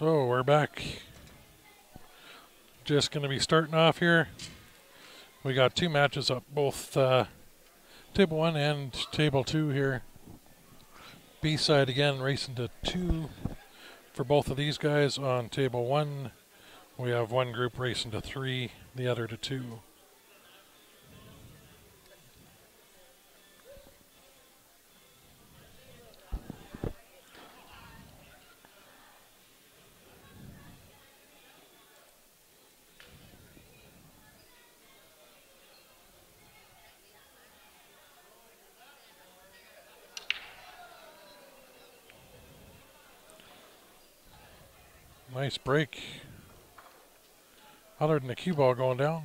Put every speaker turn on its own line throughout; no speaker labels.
So we're back. Just going to be starting off here. We got two matches up, both table 1 and table 2 here. B-side again, racing to 2 for both of these guys. On table 1, we have one group racing to 3, the other to 2. Nice break. Other than the cue ball going down.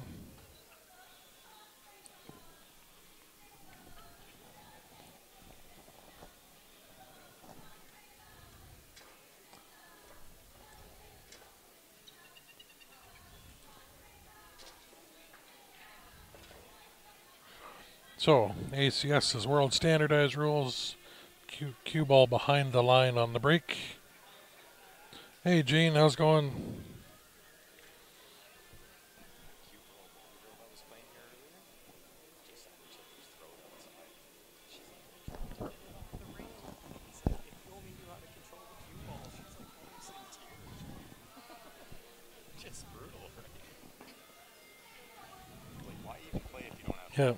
So, ACS is world standardized rules. Cue ball behind the line on the break. Hey Gene, how's it going? Yeah.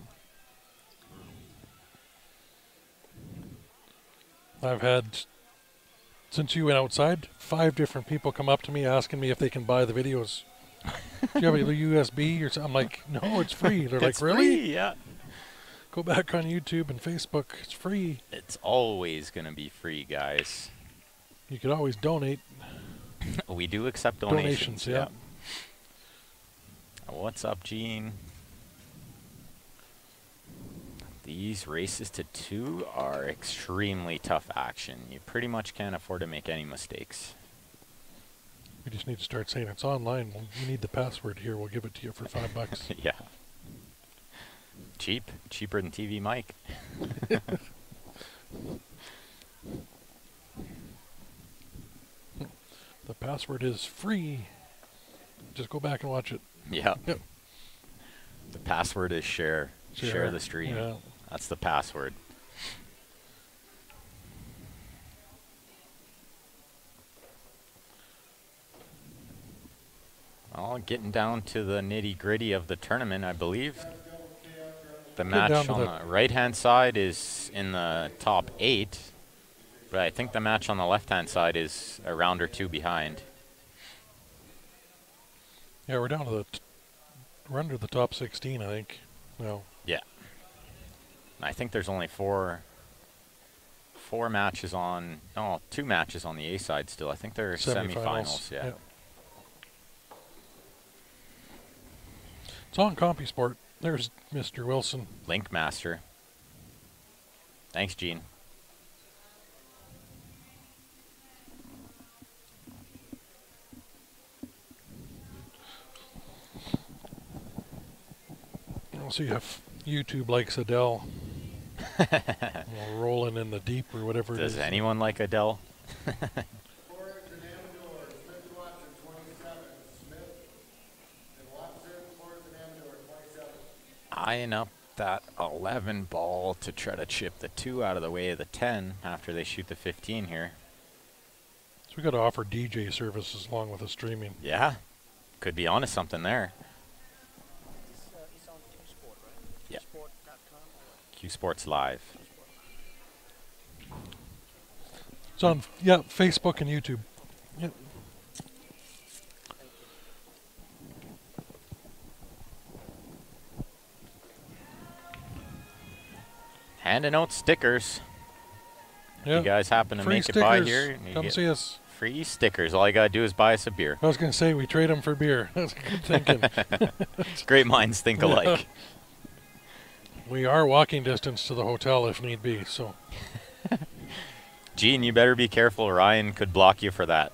I've had, since you went outside, 5 different people come up to me asking me if they can buy the videos. Do you have a USB or something? I'm like, no, it's free. They're like, really?
Free, yeah.
Go back on YouTube and Facebook. It's free.
It's always going to be free, guys.
You could always donate.
We do accept donations.
Yeah.
What's up, Gene? These races to 2 are extremely tough action. You pretty much can't afford to make any mistakes.
We just need to start saying it's online. You need the password here. We'll give it to you for $5.
Yeah. Cheap. Cheaper than TV Mike.
The password is free. Just go back and watch it.
Yeah.
Yep.
The password is share. Share the stream.
Yeah.
That's the password. Well, getting down to the nitty-gritty of the tournament, I believe. The match on the right-hand side is in the top 8, but I think the match on the left-hand side is a round or 2 behind.
Yeah, we're down to we're under the top 16, I think. No.
Yeah. I think there's only 4 matches on, no, 2 matches on the A side still. I think they're semifinals. Yeah.
It's on CompuSport. There's Mr. Wilson.
Link Master. Thanks, Gene.
We'll see if YouTube likes Adele. Rolling in the deep or whatever it is.
Does anyone like Adele? Eyeing up that 11 ball to try to chip the 2 out of the way of the 10 after they shoot the 15 here.
So we got to offer DJ services along with the streaming.
Yeah, could be onto something there.
It's on QSport, right?
Yeah.
QSport.com.
Q Sports Live.
It's on, yeah, Facebook and YouTube. Yep.
Handing out stickers.
Yeah.
You guys happen to
Free
make
stickers.
it by here, you
Come
get
see us.
free stickers. All you gotta do is buy us a beer.
I was going to say we trade them for beer. That's good thinking.
Great minds think alike.
We are walking distance to the hotel if need be, so.
Gene, you better be careful. Ryan could block you for that.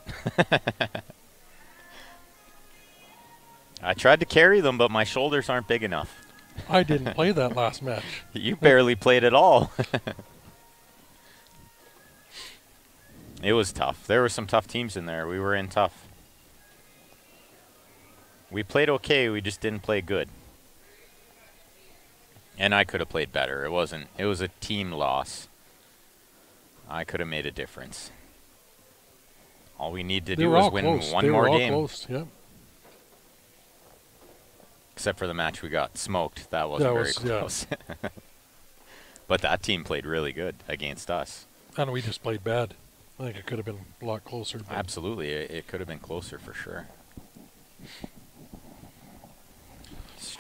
I tried to carry them, but my shoulders aren't big enough.
I didn't play that last match.
You barely played at all. It was tough. There were some tough teams in there. We were in tough. We played okay. We just didn't play good. And I could have played better. It was a team loss. I could have made a difference. All we need to do was win one more game.
Close, yep.
Except for the match we got smoked. That wasn't very close. Yeah. But that team played really good against us.
And we just played bad. I think it could have been a lot closer.
Absolutely. It could have been closer for sure.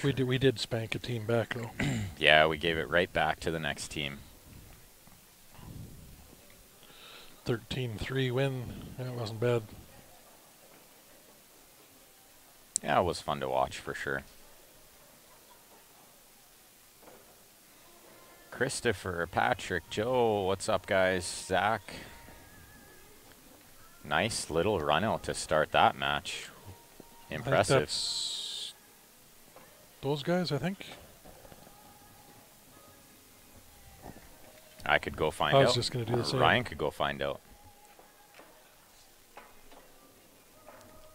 We did spank a team back, though.
Yeah, we gave it right back to the next team.
13-3 win. That wasn't bad.
Yeah, it was fun to watch for sure. Christopher, Patrick, Joe, what's up, guys? Zach. Nice little run out to start that match. Impressive.
That's those guys, I think.
I could go find out.
I was just going to do the same.
Ryan could go find out.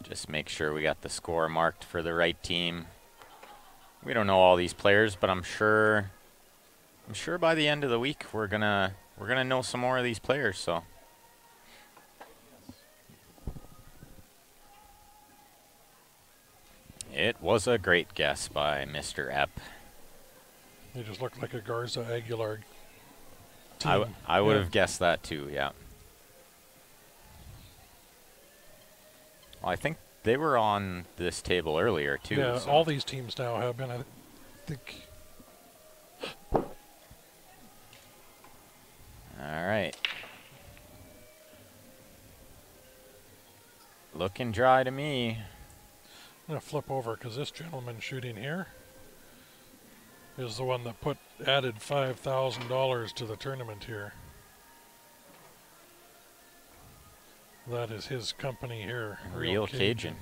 Just make sure we got the score marked for the right team. We don't know all these players, but I'm sure by the end of the week we're gonna know some more of these players. So. It was a great guess by Mr. Epp.
They just looked like a Garza Aguilar team.
I would have guessed that too, yeah. Well, I think they were on this table earlier too.
Yeah,
so.
all these teams now have been, I think.
All right. Looking dry to me.
I'm going to flip over because this gentleman shooting here is the one that added $5,000 to the tournament here. That is his company here.
Real Cajun.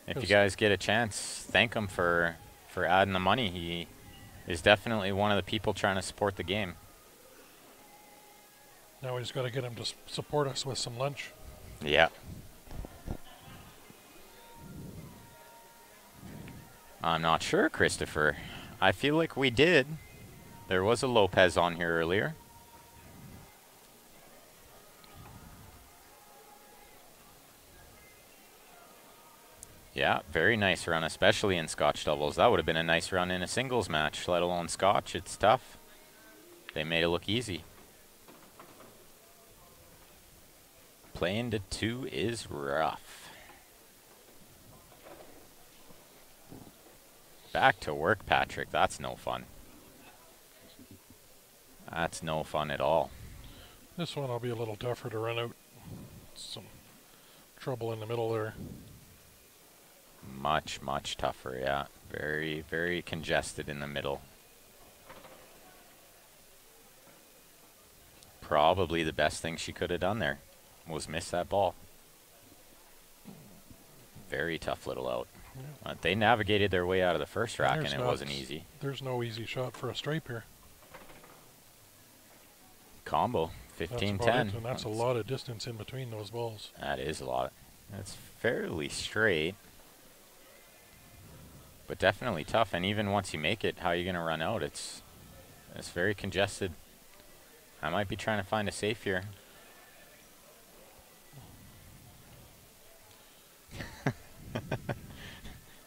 If you guys get a chance, thank him for adding the money. He is definitely one of the people trying to support the game.
Now we just got to get him to support us with some lunch.
Yeah. I'm not sure, Christopher. I feel like we did. There was a Lopez on here earlier. Yeah, very nice run, especially in Scotch doubles. That would have been a nice run in a singles match, let alone Scotch. It's tough. They made it look easy. Playing to 2 is rough. Back to work, Patrick. That's no fun. That's no fun at all.
This one will be a little tougher to run out. Some trouble in the middle there.
Much, much tougher, yeah. Very, very congested in the middle. Probably the best thing she could have done there was miss that ball. Very tough little out. Yeah. They navigated their way out of the first rack, and it wasn't easy.
There's no easy shot for a stripe here.
Combo, 15-10.
And that's a lot of distance in between those balls.
That is a lot. That's fairly straight, but definitely tough. And even once you make it, how are you going to run out? It's very congested. I might be trying to find a safe here.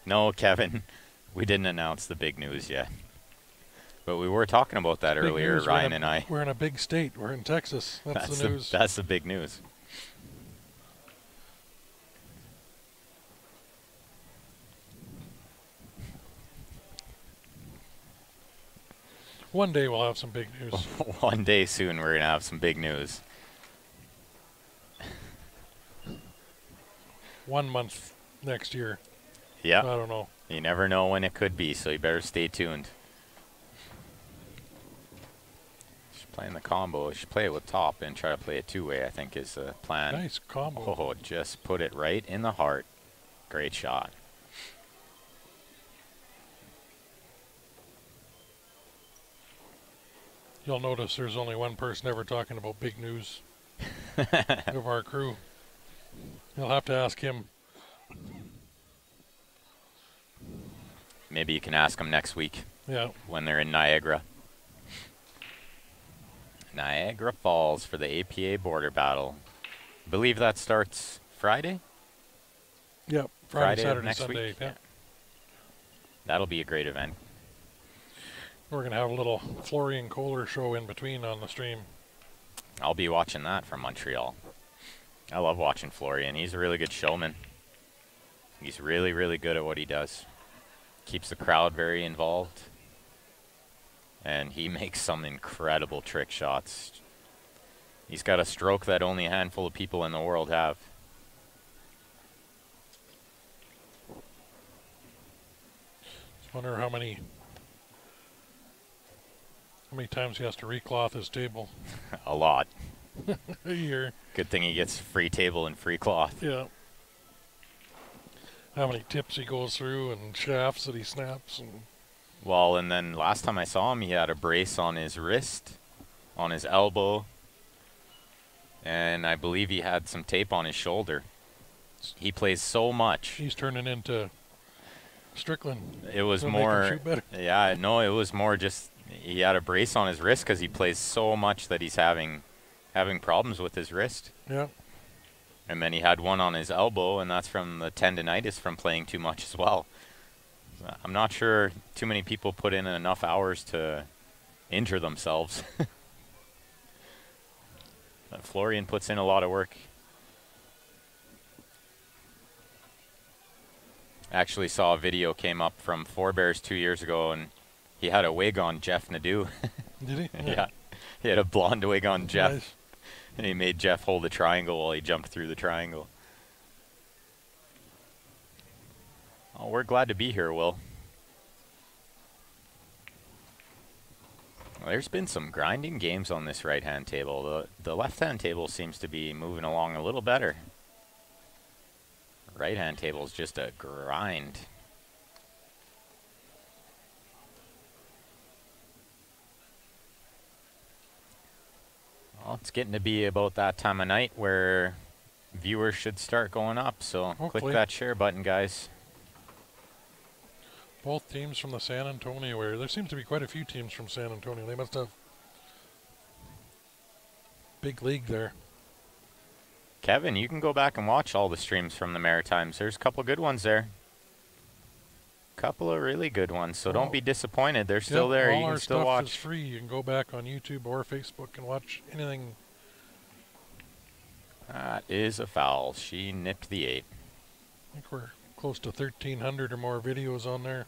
No, Kevin, we didn't announce the big news yet. But we were talking about that earlier, Ryan and I.
We're in a big state. We're in Texas. That's the news.
That's the big news.
One day we'll have some big news.
One day soon we're going to have some big news.
1 month next year.
Yeah.
I don't know.
You never know when it could be, so you better stay tuned. She's playing the combo. She should play it with top and try to play it two-way, I think is the plan.
Nice combo.
Oh, just put it right in the heart. Great shot.
You'll notice there's only one person ever talking about big news. of our crew. You'll have to ask him.
Maybe you can ask him next week.
Yeah.
When they're in Niagara. Niagara Falls for the APA border battle. I believe that starts Friday?
Yep. Friday, Saturday,
next
Sunday.
week.
Yeah.
That'll be a great event.
We're going to have a little Florian Kohler show in between on the stream.
I'll be watching that from Montreal. I love watching Florian. He's a really good showman. He's really, really good at what he does. Keeps the crowd very involved. And he makes some incredible trick shots. He's got a stroke that only a handful of people in the world have.
Just wonder how many times he has to recloth his table.
A lot.
A year.
Good thing he gets free table and free cloth.
Yeah. How many tips he goes through and shafts that he snaps. And
well, and then last time I saw him, he had a brace on his wrist, on his elbow, and I believe he had some tape on his shoulder. He plays so much.
He's turning into Strickland.
It was
It'll
more,
make him shoot better.
yeah, no, it was more just he had a brace on his wrist because he plays so much that he's having problems with his wrist.
Yeah.
And then he had one on his elbow, and that's from the tendonitis from playing too much as well. So I'm not sure too many people put in enough hours to injure themselves. Florian puts in a lot of work. Actually saw a video came up from Forebears 2 years ago, and he had a wig on Jeff Nadeau.
Did he?
Yeah. He had a blonde wig on Jeff.
Nice.
And he made Jeff hold the triangle while he jumped through the triangle. Oh, we're glad to be here, Will. Well, there's been some grinding games on this right-hand table. The left-hand table seems to be moving along a little better. Right-hand table is just a grind. Well, it's getting to be about that time of night where viewers should start going up, so
Hopefully.
click that share button, guys.
Both teams from the San Antonio area. There seems to be quite a few teams from San Antonio. They must have big league there.
Kevin, you can go back and watch all the streams from the Maritimes. There's a couple good ones there. Couple of really good ones, so don't be disappointed. They're still there. You can still watch.
All our stuff is free. You can go back on YouTube or Facebook and watch anything.
That is a foul. She nipped the 8.
I think we're close to 1,300 or more videos on there.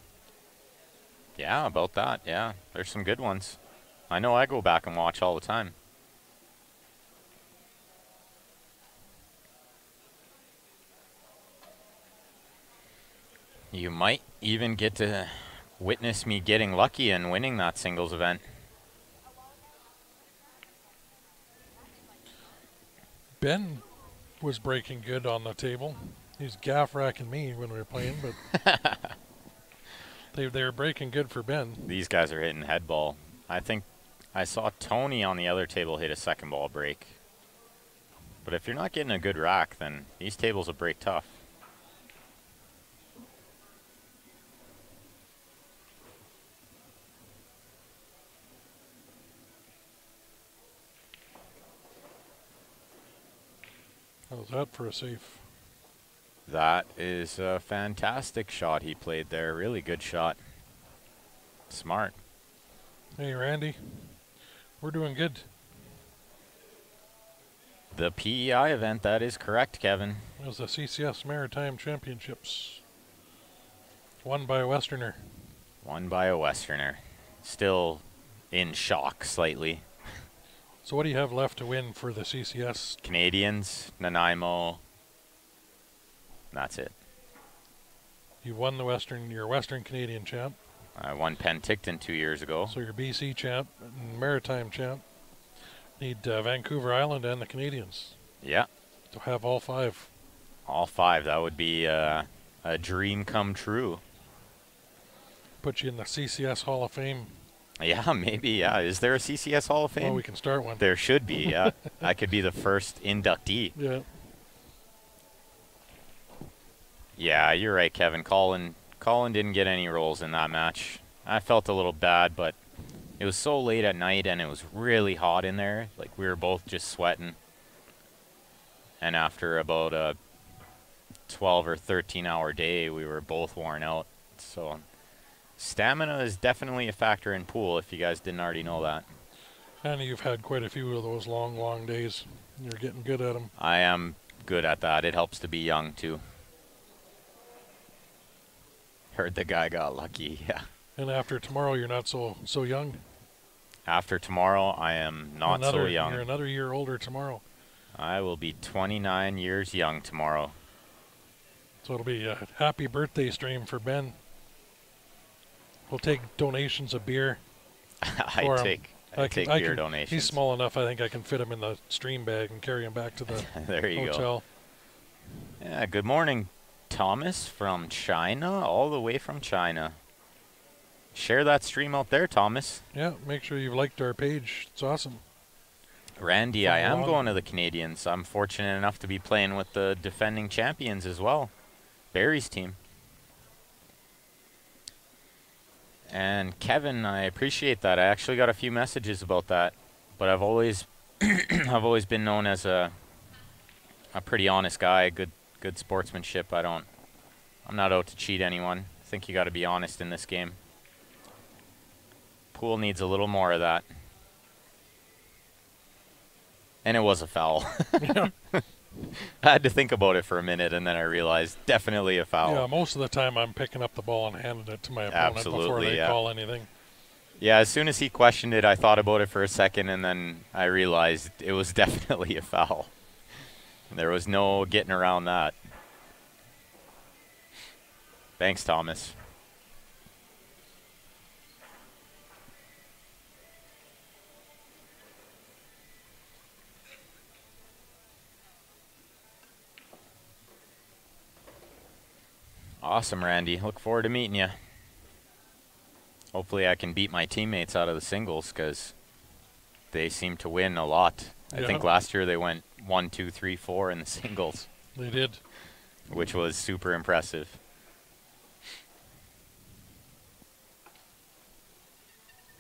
Yeah, about that. Yeah, there's some good ones. I know I go back and watch all the time. You might even get to witness me getting lucky and winning that singles event.
Ben was breaking good on the table. He's gaff racking me when we were playing, but they were breaking good for Ben.
These guys are hitting head ball. I think I saw Tony on the other table hit a second ball break. But if you're not getting a good rack, then these tables will break tough.
How's that for a safe?
That is a fantastic shot he played there. Really good shot. Smart.
Hey, Randy. We're doing good.
The PEI event, that is correct, Kevin.
It was the CCS Maritime Championships. Won by a Westerner.
Won by a Westerner. Still in shock slightly.
So what do you have left to win for the CCS?
Canadians, Nanaimo. That's it.
You won the Western, your Western Canadian champ.
I won Penticton 2 years ago.
So you're BC champ and Maritime champ. Need Vancouver Island and the Canadians.
Yeah.
To have all 5.
All 5. That would be a dream come true.
Put you in the CCS Hall of Fame.
Yeah, maybe, yeah. Is there a CCS Hall of Fame?
Well, we can start one.
There should be, yeah. I could be the first inductee.
Yeah.
Yeah, you're right, Kevin. Colin didn't get any rolls in that match. I felt a little bad, but it was so late at night and it was really hot in there. Like, we were both just sweating. And after about a 12 or 13-hour day, we were both worn out. So stamina is definitely a factor in pool, if you guys didn't already know that.
And you've had quite a few of those long, long days. You're getting good at them.
I am good at that. It helps to be young, too. Heard the guy got lucky, yeah.
And after tomorrow, you're not so young.
After tomorrow, I am not so young.
You're another year older tomorrow.
I will be 29 years young tomorrow.
So it'll be a happy birthday stream for Ben. We'll take donations of beer.
I take beer donations.
He's small enough, I think I can fit him in the stream bag and carry him back to the
there you
hotel.
Go. Yeah, good morning, Thomas from China, all the way from China. Share that stream out there, Thomas.
Yeah, make sure you've liked our page. It's awesome.
Randy, I am going to the Canadians. I'm fortunate enough to be playing with the defending champions as well. Barry's team. And Kevin, I appreciate that. I actually got a few messages about that, but I've always I've always been known as a pretty honest guy, good sportsmanship. I'm not out to cheat anyone. I think you got to be honest in this game. Pool needs a little more of that. And it was a foul. I had to think about it for a minute, and then I realized definitely a foul.
Yeah, most of the time I'm picking up the ball and handing it to my opponent before they call anything.
Yeah, as soon as he questioned it, I thought about it for a second, and then I realized it was definitely a foul. There was no getting around that. Thanks, Thomas. Awesome, Randy. Look forward to meeting you. Hopefully I can beat my teammates out of the singles, because they seem to win a lot. I think last year they went 1, 2, 3, 4 in the singles.
They did.
Which was super impressive.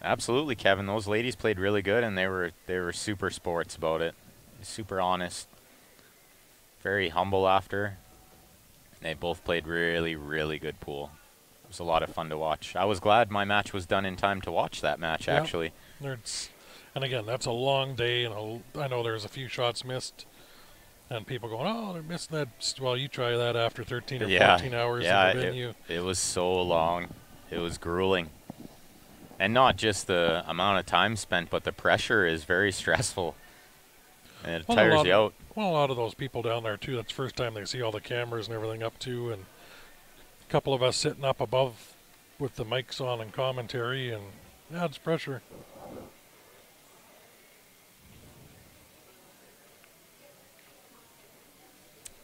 Absolutely, Kevin. Those ladies played really good, and they were super sports about it. Super honest. Very humble after. They both played really, really good pool. It was a lot of fun to watch. I was glad my match was done in time to watch that match, actually.
And again, that's a long day, and I know there's a few shots missed, and people going, oh, they're missing that. Well, you try that after 13 or 14 hours in the venue.
It was so long. It was grueling. And not just the amount of time spent, but the pressure is very stressful. And it tires you out.
Well, a lot of those people down there, too, that's the first time they see all the cameras and everything up to, and a couple of us sitting up above with the mics on and commentary, and yeah, it's pressure.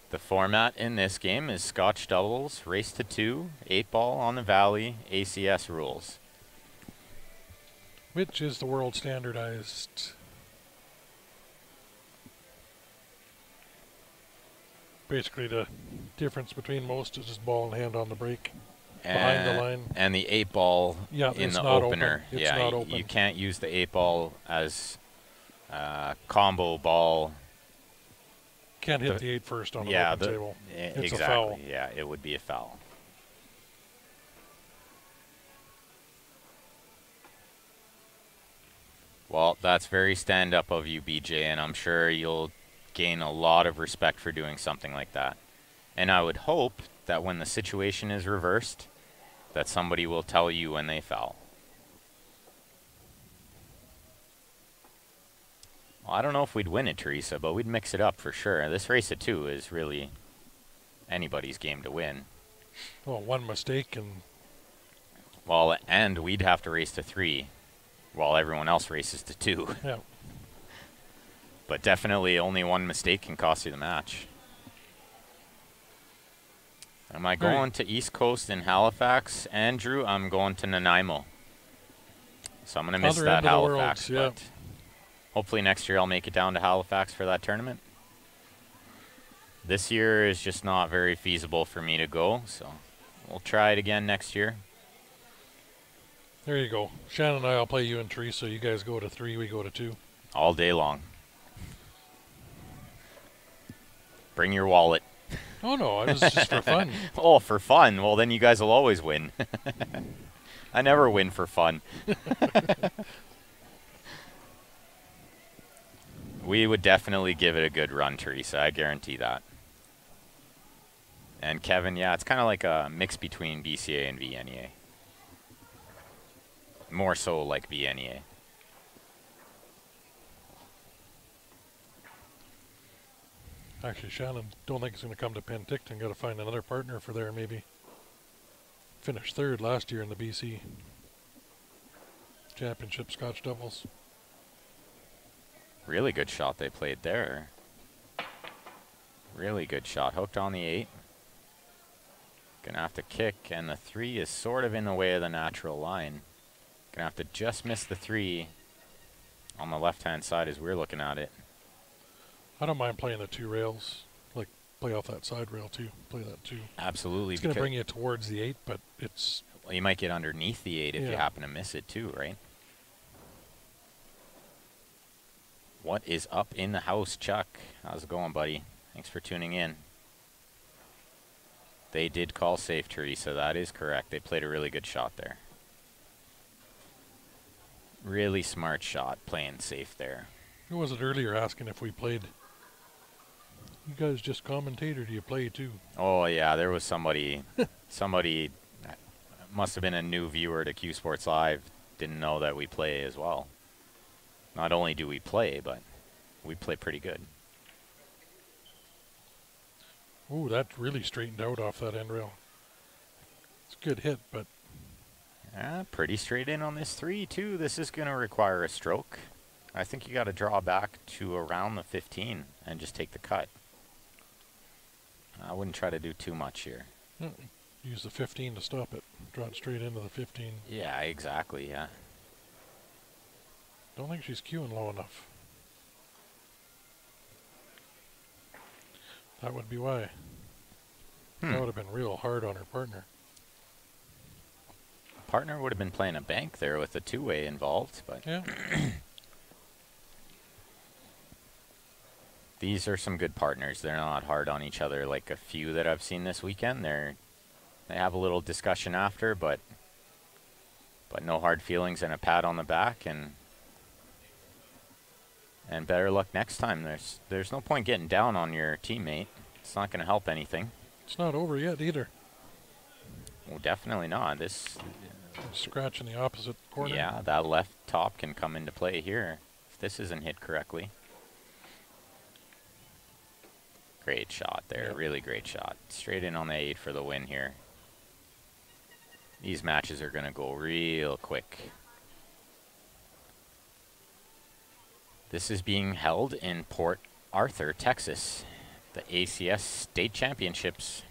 The format in this game is Scotch doubles, race to 2, 8-ball on the Valley, ACS rules.
Which is the world standardized? Basically, the difference between most is just ball and hand on the break behind the line.
And the 8-ball in the opener.
Open. It's not open.
You can't use the 8-ball as combo ball.
Can't hit the 8 first on the open table. It's a foul.
Yeah, it would be a foul. Well, that's very stand-up of you, BJ, and I'm sure you'll gain a lot of respect for doing something like that. And I would hope that when the situation is reversed, that somebody will tell you when they foul. Well, I don't know if we'd win it, Teresa, but we'd mix it up for sure. This race at 2 is really anybody's game to win.
Well, one mistake and...
Well, and we'd have to race to 3 while everyone else races to 2.
Yeah.
But definitely only one mistake can cost you the match. Am I going to East Coast in Halifax, Andrew? I'm going to Nanaimo. So I'm going to miss
Other
that
end of the world,
Halifax.
yeah.
But hopefully next year I'll make it down to Halifax for that tournament. This year is just not very feasible for me to go, so we'll try it again next year.
There you go. Shannon and I will play you and Teresa. You guys go to 3, we go to 2.
All day long. Bring your wallet.
Oh, no, it was just for fun.
Oh, for fun? Well, then you guys will always win. I never win for fun. We would definitely give it a good run, Teresa. I guarantee that. And Kevin, yeah, it's kind of like a mix between BCA and VNEA. More so like VNEA.
Actually, Shannon, don't think it's going to come to Penticton. Got to find another partner for there, maybe. Finished 3rd last year in the BC Championship Scotch doubles.
Really good shot they played there. Really good shot. Hooked on the 8. Gonna have to kick, and the 3 is sort of in the way of the natural line. Gonna have to just miss the 3 on the left-hand side as we're looking at it.
I don't mind playing the 2 rails. Like, play off that side rail, too. Play that, too.
Absolutely.
It's going to bring you towards the 8, but it's...
Well, you might get underneath the 8 if you happen to miss it, too, right? What is up in the house, Chuck? How's it going, buddy? Thanks for tuning in. They did call safe, Teresa. That is correct. They played a really good shot there. Really smart shot, playing safe there.
Who was it earlier asking if we played? You guys just commentate, or do you play too?
Oh, yeah, there was somebody, somebody must have been a new viewer to Q Sports Live, didn't know that we play as well. Not only do we play, but we play pretty good.
Ooh, that really straightened out off that end rail. It's a good hit, but...
Yeah, pretty straight in on this 3, too. This is going to require a stroke. I think you got to draw back to around the 15 and just take the cut. I wouldn't try to do too much here.
Use the 15 to stop it. Draw it straight into the 15.
Yeah, exactly, yeah.
Don't think she's queuing low enough. That would be why. That would have been real hard on her partner.
Partner would have been playing a bank there with a 2-way involved, but...
Yeah.
These are some good partners. They're not hard on each other like a few that I've seen this weekend. They have a little discussion after, but no hard feelings and a pat on the back, and better luck next time. There's no point getting down on your teammate. It's not going to help anything.
It's not over yet either.
Well, definitely not. This
scratch in the opposite corner.
Yeah, that left top can come into play here if this isn't hit correctly. Great shot there. Yep. Really great shot. Straight in on the 8 for the win here. These matches are going to go real quick. This is being held in Port Arthur, Texas. The ACS State Championships.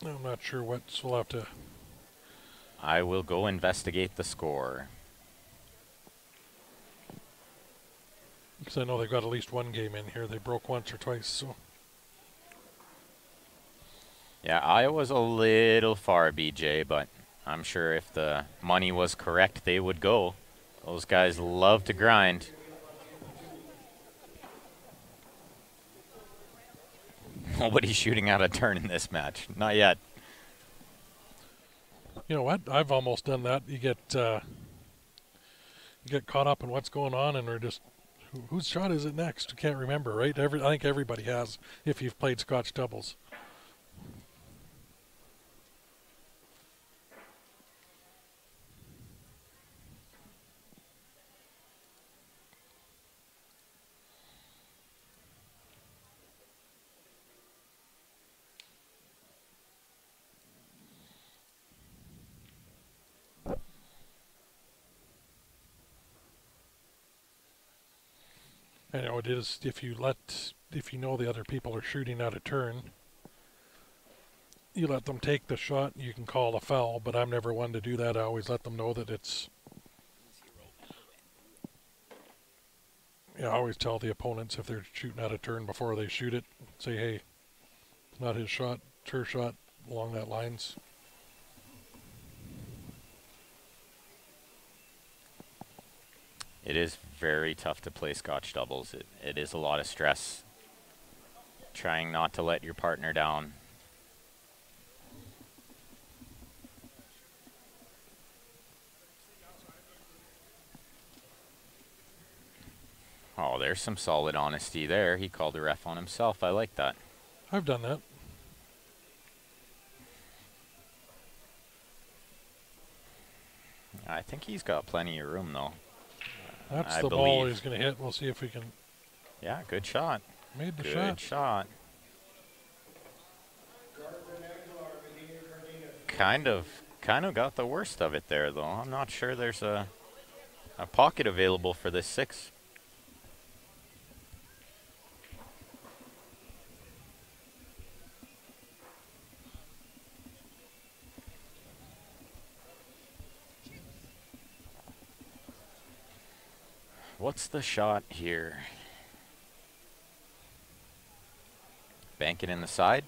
I'm not sure what, so we'll have to...
I will go investigate the score.
Because I know they've got at least one game in here. They broke once or twice, so...
Yeah, Iowa's a little far, BJ, but I'm sure if the money was correct, they would go. Those guys love to grind. Nobody's shooting out a turn in this match. Not yet.
You know what? I've almost done that. You get caught up in what's going on, and we're just... Whose shot is it next? Can't remember, right? I think everybody has, if you've played Scotch doubles. I know it is, if you know the other people are shooting out a turn, you let them take the shot, you can call a foul, but I'm never one to do that. I always let them know that it's, I always tell the opponents if they're shooting out of turn before they shoot it, say, hey, not his shot, it's her shot, along that lines.
It is very tough to play Scotch doubles. It is a lot of stress. Trying not to let your partner down. Oh, there's some solid honesty there. He called the ref on himself. I like that.
I've done that.
I think he's got plenty of room, though.
That's
I
the ball
believe.
he's going to hit. We'll see if we can.
Yeah, good shot.
Made the
Good shot. Kind of got the worst of it there, though. I'm not sure there's a pocket available for this 6. What's the shot here? Bank it in the side.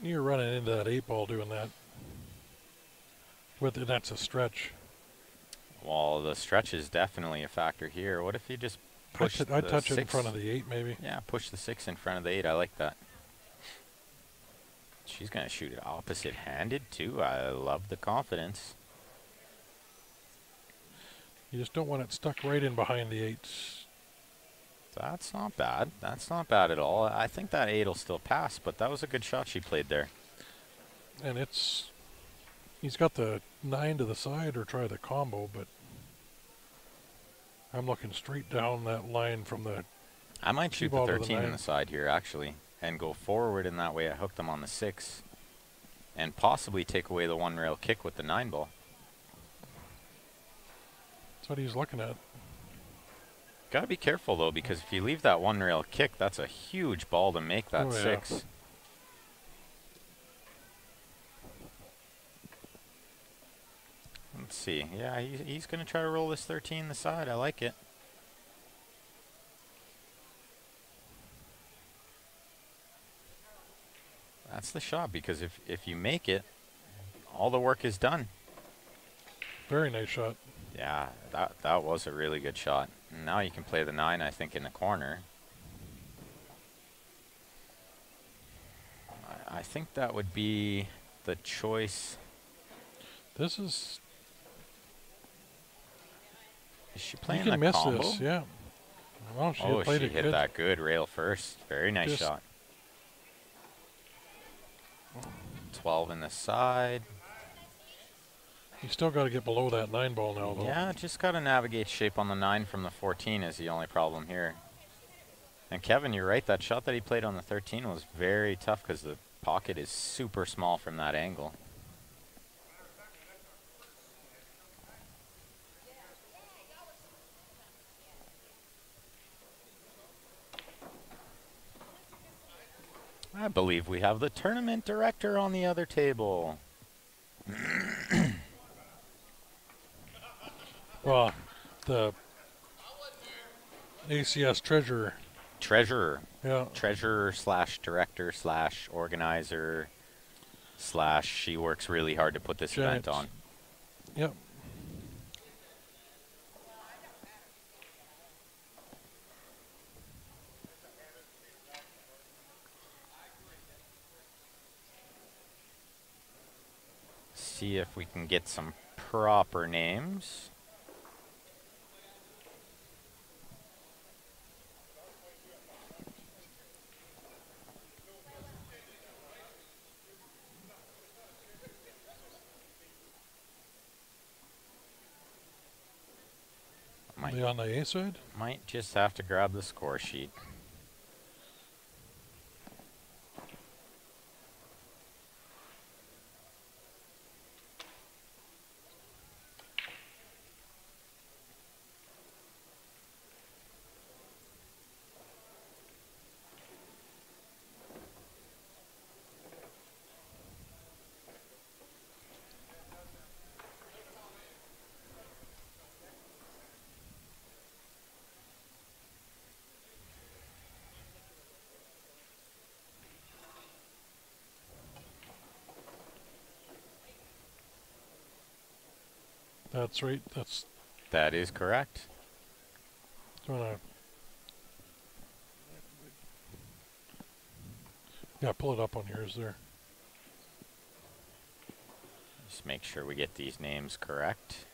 You're running into that 8-ball doing that. That's a stretch.
Well, the stretch is definitely a factor here. What if you just push
I'd
the
touch it in
6?
front of the 8, maybe.
Yeah, push the 6 in front of the 8. I like that. She's going to shoot it opposite-handed, too. I love the confidence.
You just don't want it stuck right in behind the 8s.
That's not bad. That's not bad at all. I think that 8 will still pass, but that was a good shot she played there.
And he's got the 9 to the side or try the combo, but I'm looking straight down that line from the.
I might shoot the
ball to the
13 in
9.
the side here, actually, and go forward in that way. I hook them on the 6 and possibly take away the 1-rail kick with the 9 ball.
That's what he's looking at.
Got to be careful, though, because if you leave that 1-rail kick, that's a huge ball to make that
Oh, yeah.
6. Let's see. Yeah, he's going to try to roll this 13 in the side. I like it. That's the shot, because if you make it, all the work is done.
Very nice shot.
Yeah, that was a really good shot. And now you can play the 9, I think, in the corner. I think that would be the choice.
This is.
Is she
You
playing
can
the
miss
combo?
this, yeah. Well, she
Oh,
played
she
it
hit
good.
that good rail first. Very nice
Just-
shot. 12 in the side.
You still got to get below that 9 ball now, though.
Yeah, just got to navigate shape on the 9 from the 14 is the only problem here. And Kevin, you're right. That shot that he played on the 13 was very tough because the pocket is super small from that angle. I believe we have the tournament director on the other table.
Well, the ACS treasurer.
Treasurer.
Yeah.
Treasurer / director / organizer / she works really hard to put this event on.
Yep.
See if we can get some proper names.
Are they on the A side?
Might just have to grab the score sheet.
That's right.
That is correct.
Yeah, pull it up on yours there.
Just make sure we get these names correct.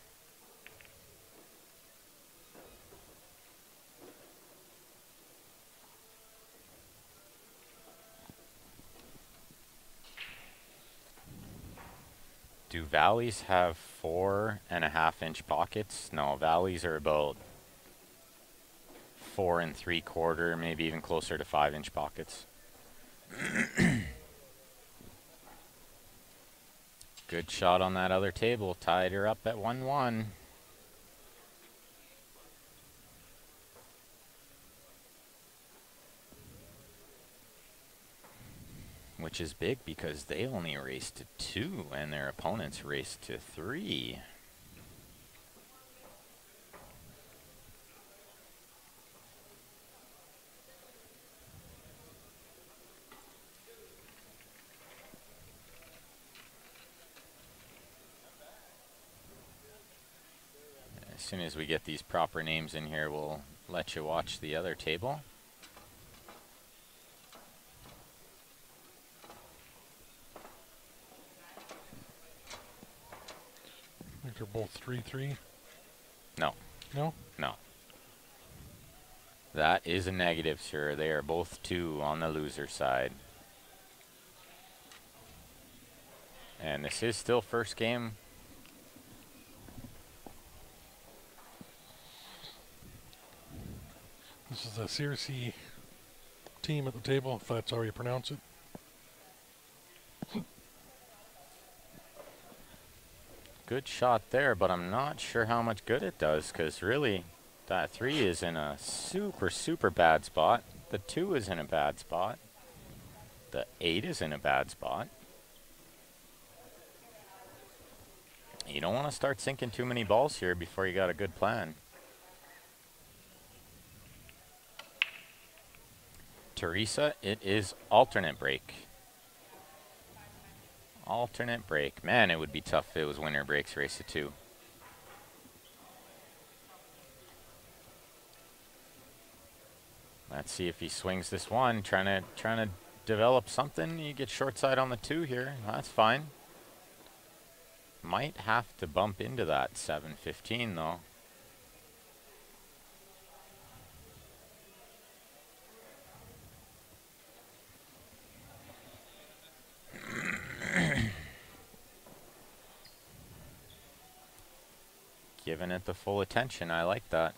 Do valleys have 4.5-inch pockets? No, valleys are about 4 3/4, maybe even closer to 5-inch pockets. Good shot on that other table. Tied her up at 1-1. Which is big because they only raced to 2 and their opponents raced to 3. As soon as we get these proper names in here, we'll let you watch the other table.
I think they're both 3-3.
No.
No?
No. That is a negative, sir. They are both 2 on the loser side. And this is still first game.
This is the Searcy team at the table, if that's how you pronounce it.
Good shot there, but I'm not sure how much good it does, because really, that 3 is in a super, super bad spot. The 2 is in a bad spot. The 8 is in a bad spot. You don't want to start sinking too many balls here before you got a good plan. Teresa, it is alternate break. Alternate break. Man, it would be tough if it was winner breaks race to 2. Let's see if he swings this one. Trying to develop something. You get short side on the 2 here. That's fine. Might have to bump into that 715 though. Giving it the full attention. I like that.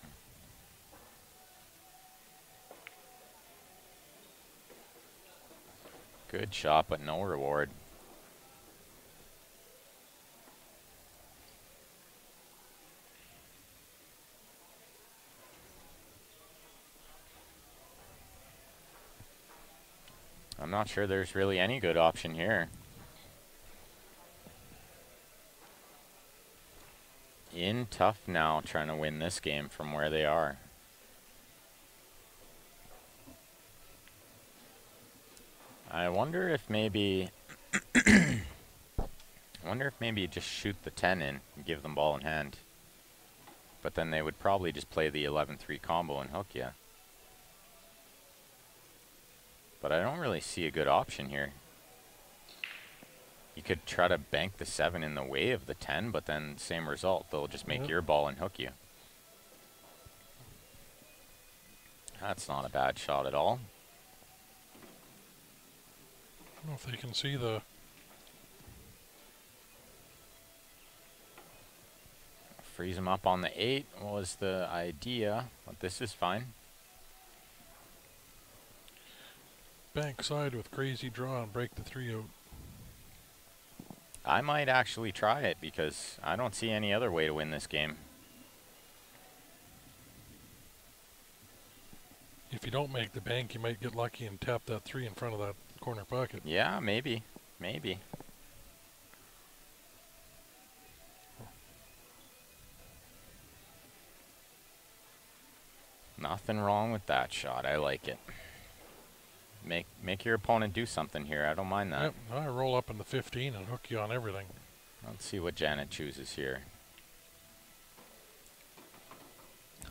Good shot, but no reward. I'm not sure there's really any good option here. In tough now, trying to win this game from where they are. I wonder if maybe I wonder if maybe you just shoot the 10 in and give them ball in hand. But then they would probably just play the 11-3 combo and hook you. But I don't really see a good option here. You could try to bank the 7 in the way of the 10, but then same result. They'll just make your ball and hook you. That's not a bad shot at all.
I don't know if they can see the...
Freeze them up on the 8 was the idea, but this is fine.
Bank side with crazy draw and break the 3 out.
I might actually try it because I don't see any other way to win this game.
If you don't make the bank, you might get lucky and tap that 3 in front of that corner pocket.
Yeah, maybe. Maybe. Nothing wrong with that shot. I like it. Make your opponent do something here. I don't mind that.
Yep, I roll up in the 15 and hook you on everything.
Let's see what Janet chooses here.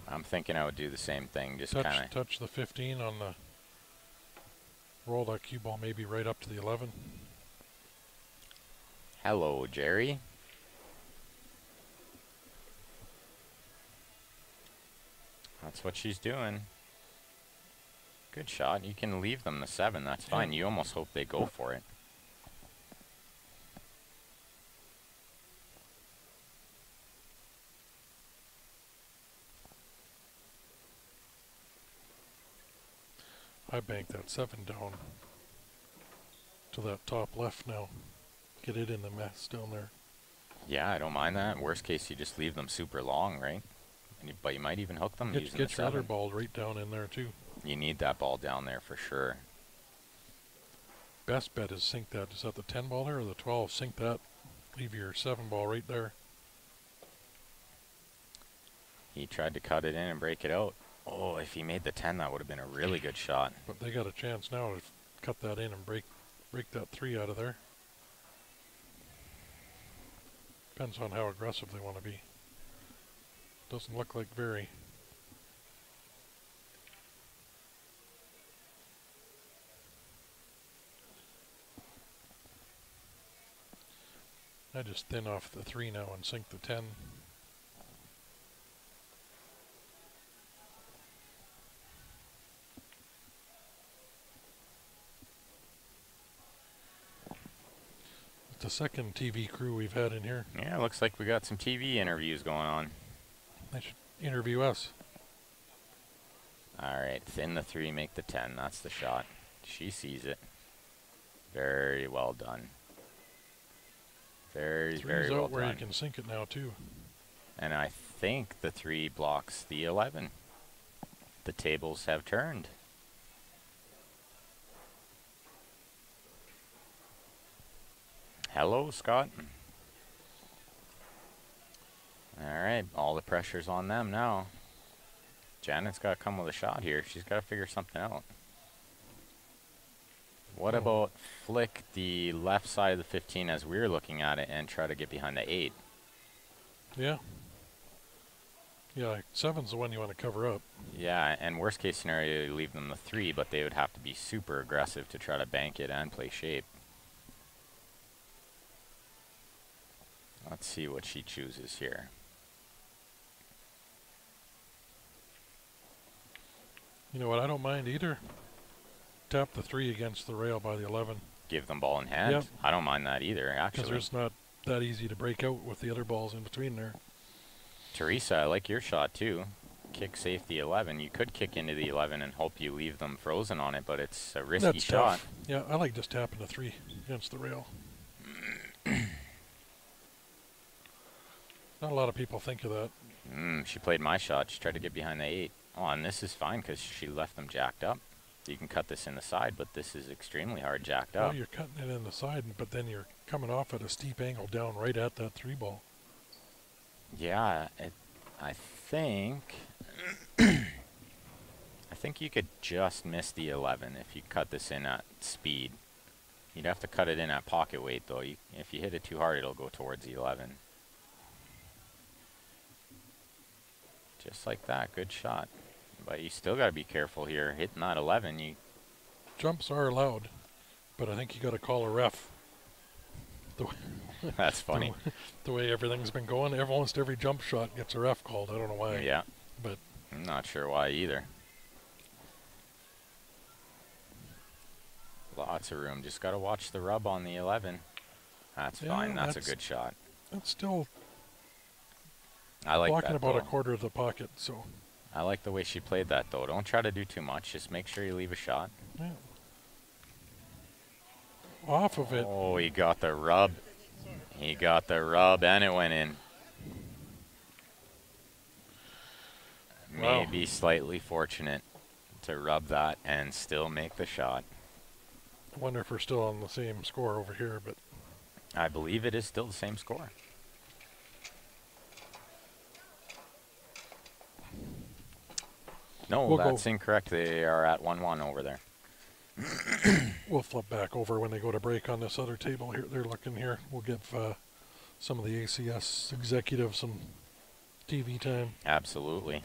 I'm thinking I would do the same thing. Just kind of
touch the 15 on the roll that cue ball maybe right up to the 11.
Hello, Jerry. That's what she's doing. Good shot. You can leave them the 7. That's fine. You almost hope they go for it.
I banked that 7 down to that top left now. Get it in the mess down there.
Yeah, I don't mind that. Worst case, you just leave them super long, right? But you might even hook them using the 7.
Get your other ball right down in there too.
You need that ball down there for sure.
Best bet is sink that. Is that the 10 ball there or the 12? Sink that. Leave your 7 ball right there.
He tried to cut it in and break it out. Oh, if he made the 10, that would have been a really good shot.
But they got a chance now to cut that in and break that 3 out of there. Depends on how aggressive they want to be. Doesn't look like very. I just thin off the 3 now and sink the 10. The second TV crew we've had in here.
Yeah, looks like we got some TV interviews going on.
They should interview us.
All right, thin the 3, make the 10. That's the shot. She sees it. Very well done. Very well
out where
done.
you can sink it now too.
And I think the 3 blocks the 11. The tables have turned. Hello, Scott. All right, all the pressure's on them now. Janet's got to come with a shot here. She's got to figure something out. What about flick the left side of the 15 as we're looking at it and try to get behind the 8?
Yeah. Yeah, 7's the one you want to cover up.
Yeah, and worst case scenario, you leave them the 3, but they would have to be super aggressive to try to bank it and play shape. Let's see what she chooses here.
You know what, I don't mind either. Tap the 3 against the rail by the 11.
Give them ball in hand?
Yep.
I don't mind that either, actually.
Because it's not that easy to break out with the other balls in between there.
Teresa, I like your shot too. Kick safe the 11. You could kick into the 11 and hope you leave them frozen on it, but it's a risky shot.
Tough. Yeah, I like just tapping the 3 against the rail. Not a lot of people think of that.
She played my shot. She tried to get behind the 8. Oh, and this is fine because she left them jacked up. You can cut this in the side, but this is extremely hard jacked up.
Well, you're cutting it in the side, but then you're coming off at a steep angle down right at that 3 ball.
Yeah, I think I think you could just miss the 11 if you cut this in at speed. You'd have to cut it in at pocket weight, though. If you hit it too hard, it'll go towards the 11. Just like that, good shot. But you still got to be careful here. Hitting that 11,
Jumps are allowed, but I think you got to call a ref.
That's funny.
The way everything's been going, almost every jump shot gets a ref called. I don't know why.
Yeah.
But
I'm not sure why either. Lots of room. Just got to watch the rub on the 11. That's fine. That's a good shot.
That's still
I like
blocking
that,
about
though.
a quarter of the pocket. So
I like the way she played that, though. Don't try to do too much. Just make sure you leave a shot.
yeah. Off of it.
Oh, he got the rub. He got the rub, and it went in.
Wow.
Maybe slightly fortunate to rub that and still make the shot.
I wonder if we're still on the same score over here, but
I believe it is still the same score. No, that's incorrect. They are at 1-1 over there.
we'll flip back over when they go to break on this other table here. They're looking here. We'll give some of the ACS executives some TV time.
Absolutely.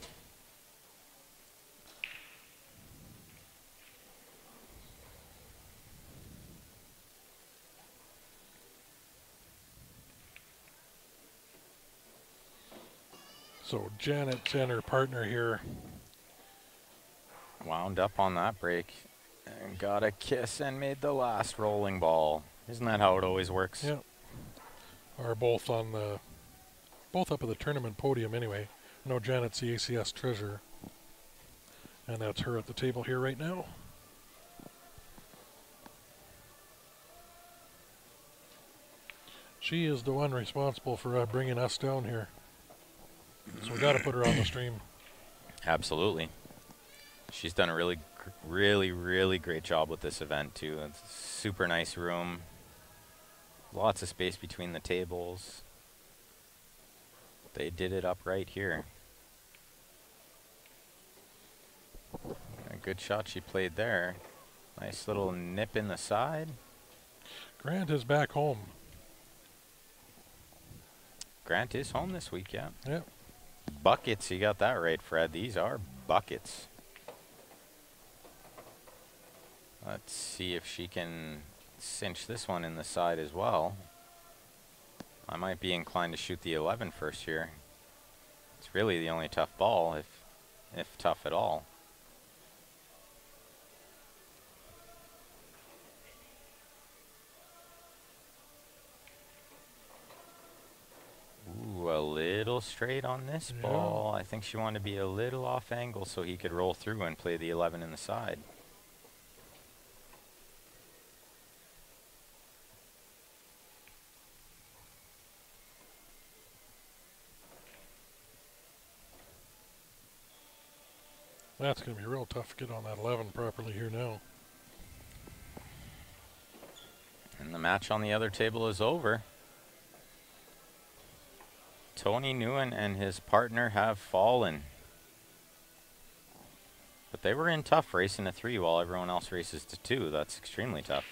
So Janet and her partner here.
Wound up on that break and got a kiss and made the last rolling ball. Isn't that how it always works?
Yeah. Are both on the, both up at the tournament podium anyway. I know Janet's the ACS treasurer. And that's her at the table here right now. She is the one responsible for bringing us down here. So we got to put her on the stream.
Absolutely. She's done a really great job with this event too. It's a super nice room. Lots of space between the tables. They did it up right here. A good shot she played there. Nice little nip in the side.
Grant is back home.
Grant is home this week, yeah.
Yep.
Buckets, you got that right, Fred. These are buckets. Let's see if she can cinch this one in the side as well. I might be inclined to shoot the 11 first here. It's really the only tough ball, if tough at all. Ooh, a little straight on this ball. I think she wanted to be a little off angle so he could roll through and play the 11 in the side.
That's going to be real tough to get on that 11 properly here now.
And the match on the other table is over. Tony Nguyen and his partner have fallen. But they were in tough racing to 3 while everyone else races to 2. That's extremely tough.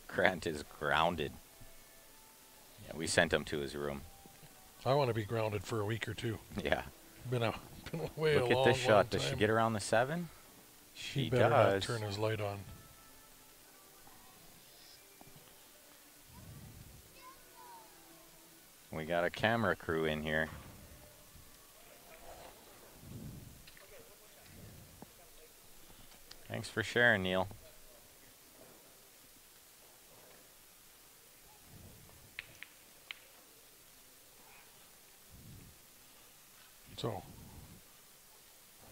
Grant is grounded. Yeah, we sent him to his room.
I want to be grounded for a week or two.
Yeah.
Been away
Look
a long,
at this shot.
long
Does
time.
she get around the 7?
He
She
better not
does.
turn his light on.
We got a camera crew in here. Thanks for sharing, Neil.
So,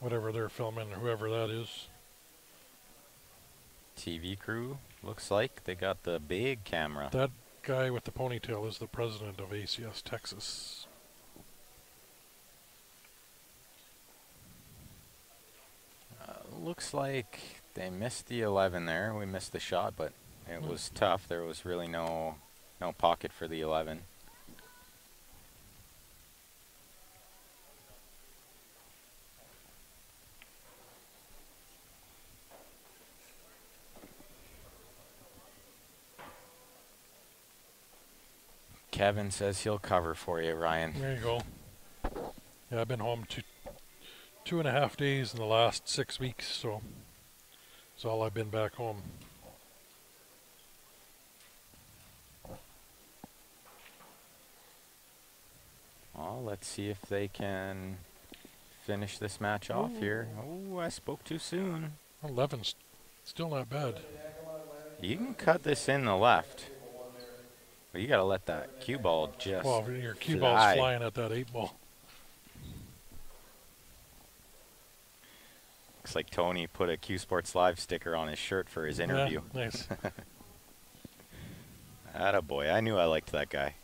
whatever they're filming, or whoever that is.
TV crew, looks like. They got the big camera.
That guy with the ponytail is the president of ACS Texas.
Looks like they missed the 11 there. We missed the shot, but it was tough. There was really no pocket for the 11. Kevin says he'll cover for you, Ryan.
There you go. Yeah, I've been home 2.5 days in the last 6 weeks, so that's all I've been back home.
Well, let's see if they can finish this match off here. Oh, I spoke too soon.
11's still not bad.
You can cut this in the left. But you got to let that cue ball just
Well, your cue
fly.
ball's flying at that 8 ball.
Looks like Tony put a Q Sports Live sticker on his shirt for his interview.
Yeah, nice.
Attaboy. I knew I liked that guy.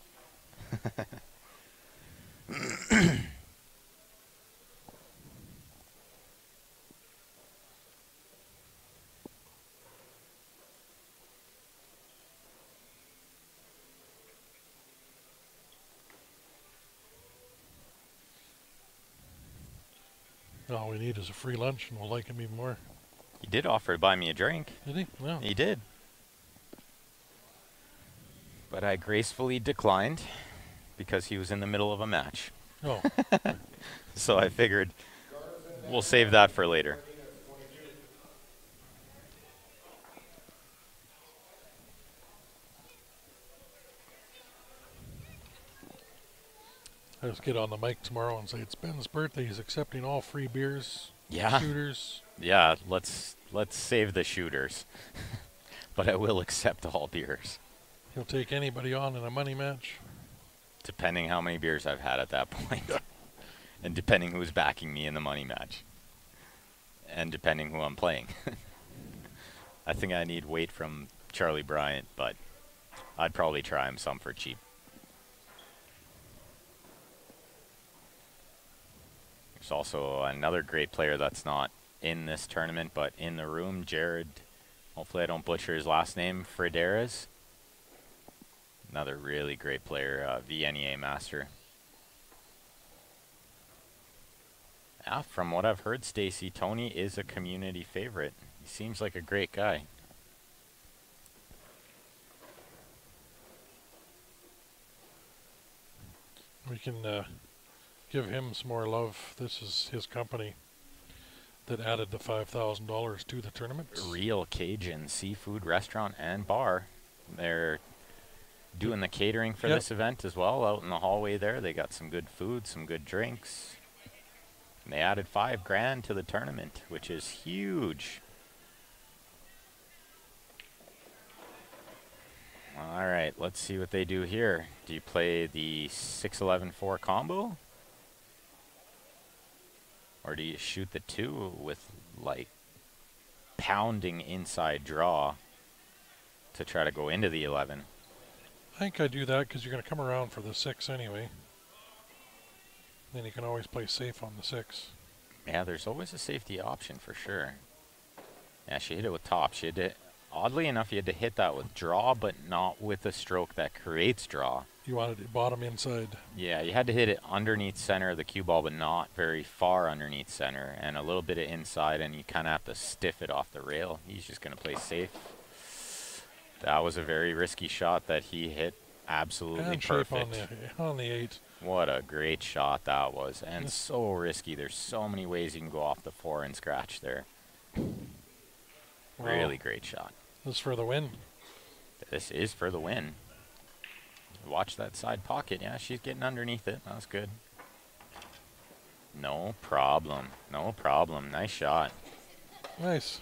All we need is a free lunch, and we'll like him even more.
He did offer to buy me a drink.
Did he? No.
He did. But I gracefully declined because he was in the middle of a match.
Oh.
So I figured we'll save that for later.
I just get on the mic tomorrow and say it's Ben's birthday. He's accepting all free beers,
Yeah.
shooters.
Yeah, let's save the shooters. But I will accept all beers.
He'll take anybody on in a money match.
Depending how many beers I've had at that point. And depending who's backing me in the money match. And depending who I'm playing. I think I need weight from Charlie Bryant, but I'd probably try him some for cheap. There's also another great player that's not in this tournament, but in the room, Jared. Hopefully I don't butcher his last name, Frederes. Another really great player, VNEA master. Yeah, from what I've heard, Stacy, Tony is a community favorite. He seems like a great guy.
We can give him some more love. This is his company that added the $5,000 to the tournament.
Real Cajun Seafood Restaurant and Bar. They're doing the catering for this event as well. Out in the hallway there, they got some good food, some good drinks. And they added $5,000 to the tournament, which is huge. All right, let's see what they do here. Do you play the 6-11-4 combo? Or do you shoot the 2 with, like, pounding inside draw to try to go into the 11?
I think I do that because you're going to come around for the 6 anyway. Then you can always play safe on the 6.
Yeah, there's always a safety option for sure. Yeah, she hit it with top. She had to, oddly enough, you had to hit that with draw, but not with a stroke that creates draw.
You wanted it bottom inside.
Yeah, you had to hit it underneath center of the cue ball, but not very far underneath center, and a little bit of inside, and you kind of have to stiff it off the rail. He's just going to play safe. That was a very risky shot that he hit absolutely
and
perfect.
Shape on the 8.
What a great shot that was, and so risky. There's so many ways you can go off the 4 and scratch there.
Wow.
Really great shot.
This is for the win.
This is for the win. Watch that side pocket. Yeah, she's getting underneath it. That was good. No problem. No problem. Nice shot.
Nice.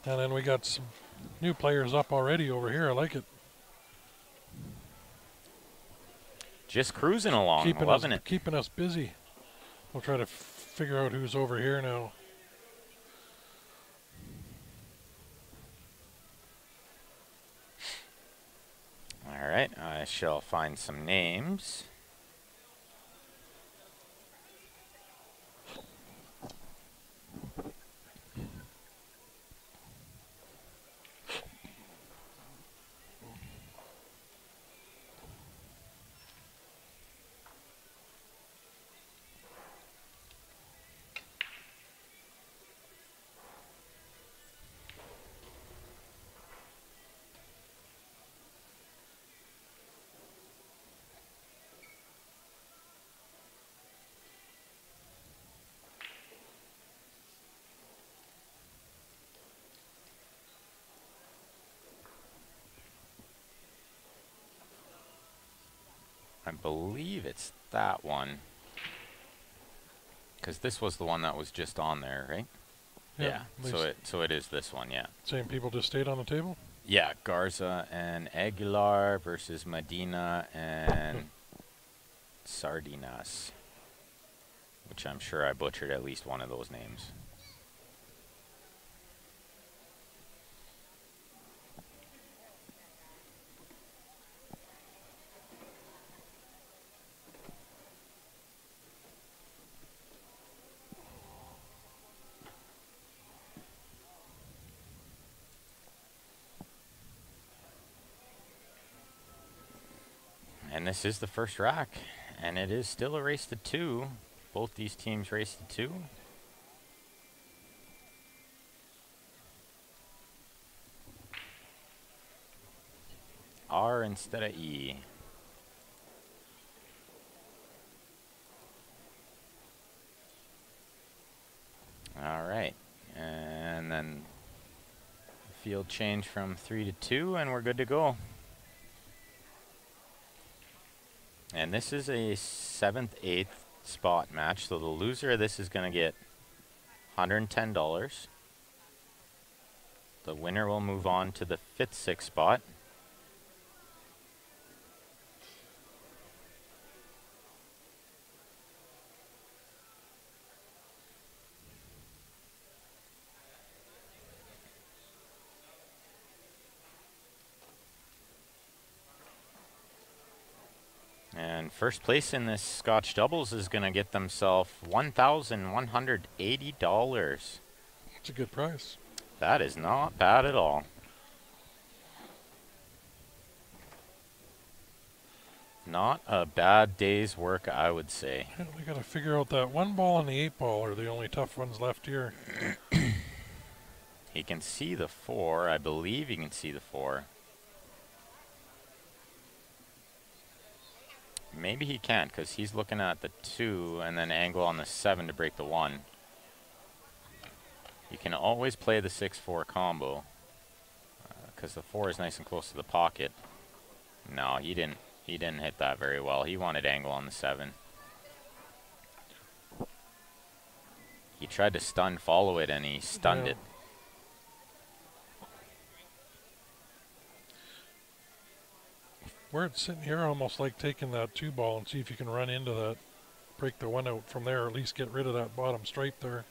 And then we got some new players up already over here. I like it.
Just cruising along. Loving it.
Keeping us busy. We'll try to figure out who's over here now.
All right. I shall find some names. I believe it's that one. Because this was the one that was just on there, right? Yeah. So it is this one, yeah.
Same people just stayed on the table?
Yeah, Garza and Aguilar versus Medina and Sardinas. Which I'm sure I butchered at least one of those names. And this is the first rack, and it is still a race to 2. Both these teams race to 2. R instead of E. All right, and then field change from 3 to 2, and we're good to go. And this is a 7th, 8th spot match. So the loser of this is going to get $110. The winner will move on to the 5th, 6th spot. And first place in this Scotch doubles is going to get themselves $1,180.
It's a good price.
That is not bad at all. Not a bad day's work, I would say.
Yeah, we got to figure out that 1 ball and the 8 ball are the only tough ones left here.
He can see the 4. I believe he can see the 4. Maybe he can't because he's looking at the 2 and then angle on the 7 to break the 1. You can always play the 6-4 combo because the 4 is nice and close to the pocket. No, he didn't hit that very well. He wanted angle on the 7. He tried to stun follow it and he stunned it.
Where it's sitting here, I almost like taking that 2 ball and see if you can run into that, break the 1 out from there, or at least get rid of that bottom stripe there.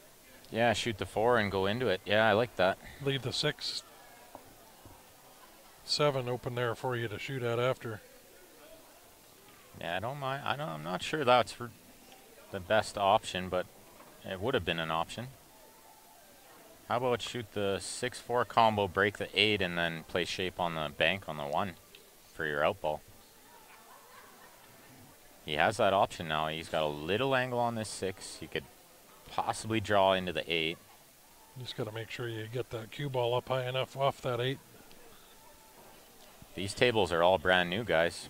Yeah, shoot the 4 and go into it. Yeah, I like that.
Leave the 6, 7 open there for you to shoot at after.
Yeah, I don't mind. I'm not sure that's the best option, but it would have been an option. How about shoot the 6-4 combo, break the 8, and then play shape on the bank on the 1 for your out ball. He has that option now. He's got a little angle on this 6. He could possibly draw into the 8.
You just got to make sure you get that cue ball up high enough off that 8.
These tables are all brand new, guys.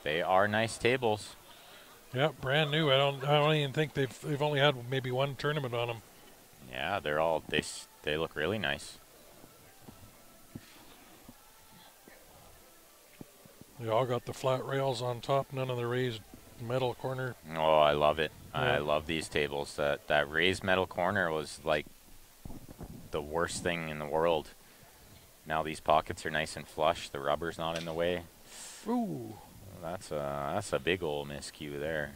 They are nice tables.
Yep, brand new. I don't even think they've only had maybe 1 tournament on them.
Yeah, they look really nice.
They all got the flat rails on top, none of the raised metal corner.
Oh, I love it.
Yeah.
I love these tables. That raised metal corner was like the worst thing in the world. Now these pockets are nice and flush. The rubber's not in the way.
Ooh.
That's a big old miscue there.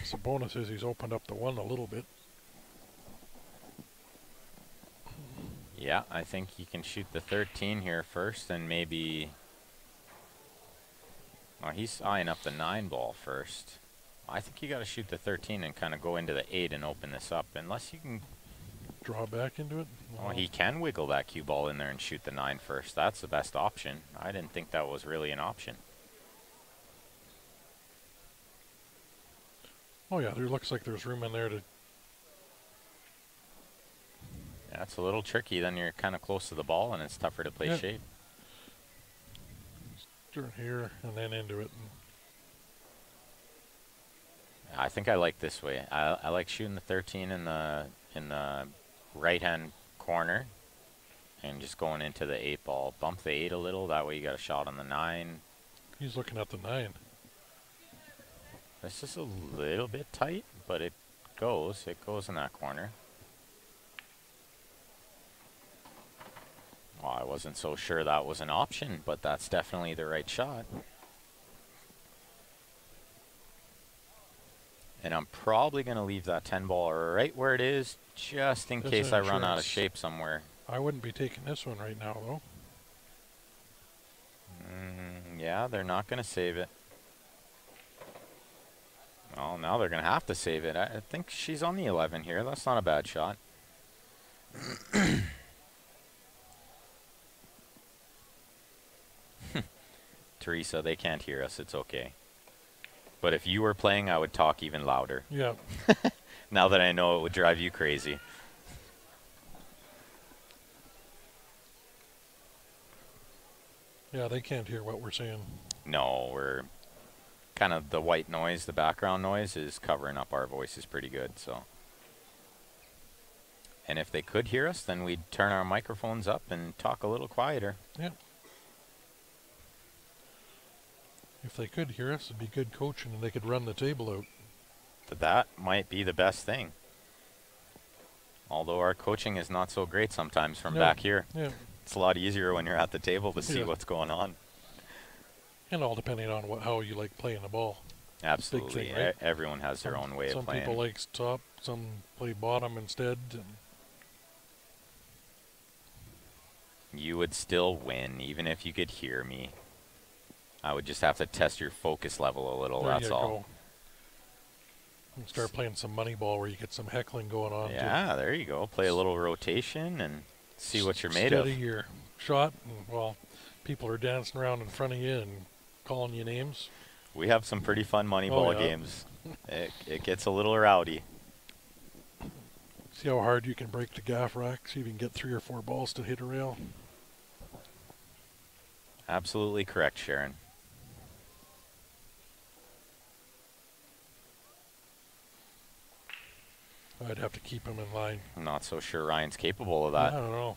So the bonus is he's opened up the 1 a little bit.
Yeah, I think you can shoot the 13 here first and maybe... Oh, he's eyeing up the 9 ball first. I think you got to shoot the 13 and kind of go into the 8 and open this up. Unless you can...
Draw back into it?
Well, he can wiggle that cue ball in there and shoot the 9 first. That's the best option. I didn't think that was really an option.
Oh yeah, there looks like there's room in there to...
That's a little tricky. Then you're kind of close to the ball and it's tougher to play shape.
Turn here and then into it.
I think I like this way. I like shooting the 13 in the right-hand corner and just going into the 8 ball. Bump the 8 a little. That way you got a shot on the 9.
He's looking at the 9.
This is a little bit tight, but it goes. It goes in that corner. Well, I wasn't so sure that was an option, but that's definitely the right shot. And I'm probably going to leave that 10 ball right where it is, just in case I run out of shape somewhere.
I wouldn't be taking this one right now, though.
Yeah, they're not going to save it. Well, now they're going to have to save it. I think she's on the 11 here. That's not a bad shot. Teresa, they can't hear us. It's okay. But if you were playing, I would talk even louder.
Yeah.
Now that I know it would drive you crazy.
Yeah, they can't hear what we're saying.
No, we're kind of the white noise, the background noise is covering up our voices pretty good, so. And if they could hear us, then we'd turn our microphones up and talk a little quieter.
Yeah. If they could hear us, it'd be good coaching and they could run the table out.
But that might be the best thing. Although our coaching is not so great sometimes from back here.
Yeah.
It's a lot easier when you're at the table to see what's going on.
And all depending on how you like playing the ball.
Absolutely.
Big thing, right?
Everyone has their own way of playing.
Some people like top, some play bottom instead. And
you would still win, even if you could hear me. I would just have to test your focus level a little, that's all.
Go. And start playing some money ball where you get some heckling going on.
Yeah, there you go. Play a little rotation and see what you're made of.
Steady your shot, and, well, people are dancing around in front of you and calling you names.
We have some pretty fun money ball games. It gets a little rowdy.
See how hard you can break the gaff rack, so you can get 3 or 4 balls to hit a rail.
Absolutely correct, Sharon.
I'd have to keep him in line.
I'm not so sure Ryan's capable of that.
I don't know.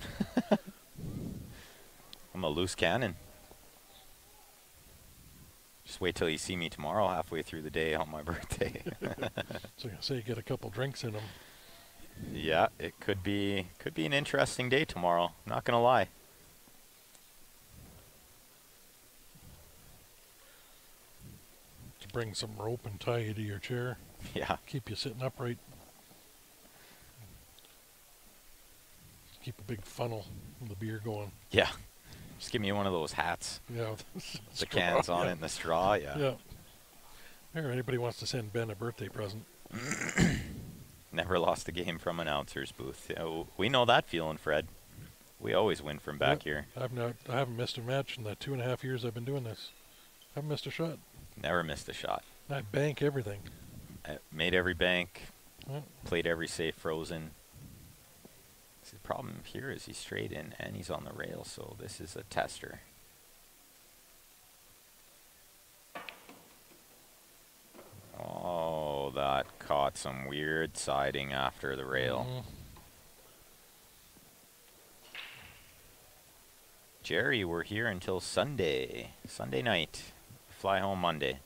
I'm a loose cannon. Just wait till you see me tomorrow halfway through the day on my birthday.
So you say get a couple drinks in them.
Yeah, it could be an interesting day tomorrow. Not gonna lie.
To bring some rope and tie you to your chair.
Yeah.
Keep you sitting upright. Keep a big funnel of the beer going.
Yeah. Just give me one of those hats.
Yeah.
The cans on it and the straw, yeah.
Yeah. There, anybody wants to send Ben a birthday present.
Never lost a game from an announcer's booth. Yeah, we know that feeling, Fred. We always win from back here.
I haven't missed a match in the 2.5 years I've been doing this. I haven't missed a shot.
Never missed a shot.
I bank everything.
I made every bank.
Yeah.
Played every save frozen. See, the problem here is he's straight in and he's on the rail, so this is a tester. Oh, that caught some weird siding after the rail. Jerry, we're here until Sunday night. Fly home Monday.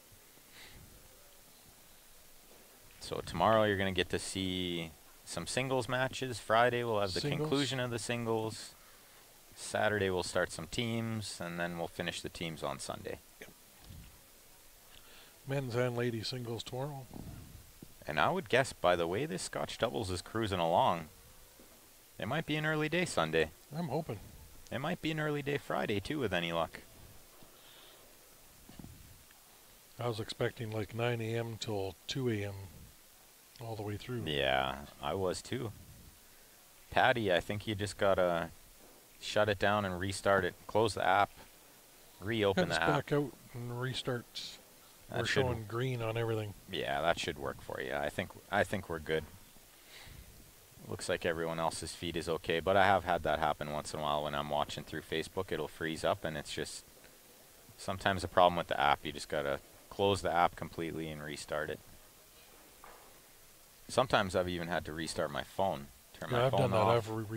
So tomorrow you're going to get to see some singles matches. Friday we'll have the conclusion of the singles. Saturday we'll start some teams, and then we'll finish the teams on Sunday.
Yep. Men's and ladies singles tomorrow.
And I would guess by the way this Scotch doubles is cruising along, it might be an early day Sunday.
I'm hoping.
It might be an early day Friday too with any luck.
I was expecting like 9 a.m. till 2 a.m. all the way through.
Yeah, I was too. Patty, I think you just gotta shut it down and restart it. Close the app, reopen the app.
Back out and restarts. We're showing green on everything.
Yeah, that should work for you. I think we're good. Looks like everyone else's feed is okay, but I have had that happen once in a while when I'm watching through Facebook. It'll freeze up, and it's just sometimes a problem with the app. You just gotta close the app completely and restart it. Sometimes I've even had to restart my phone, turn my phone off,
and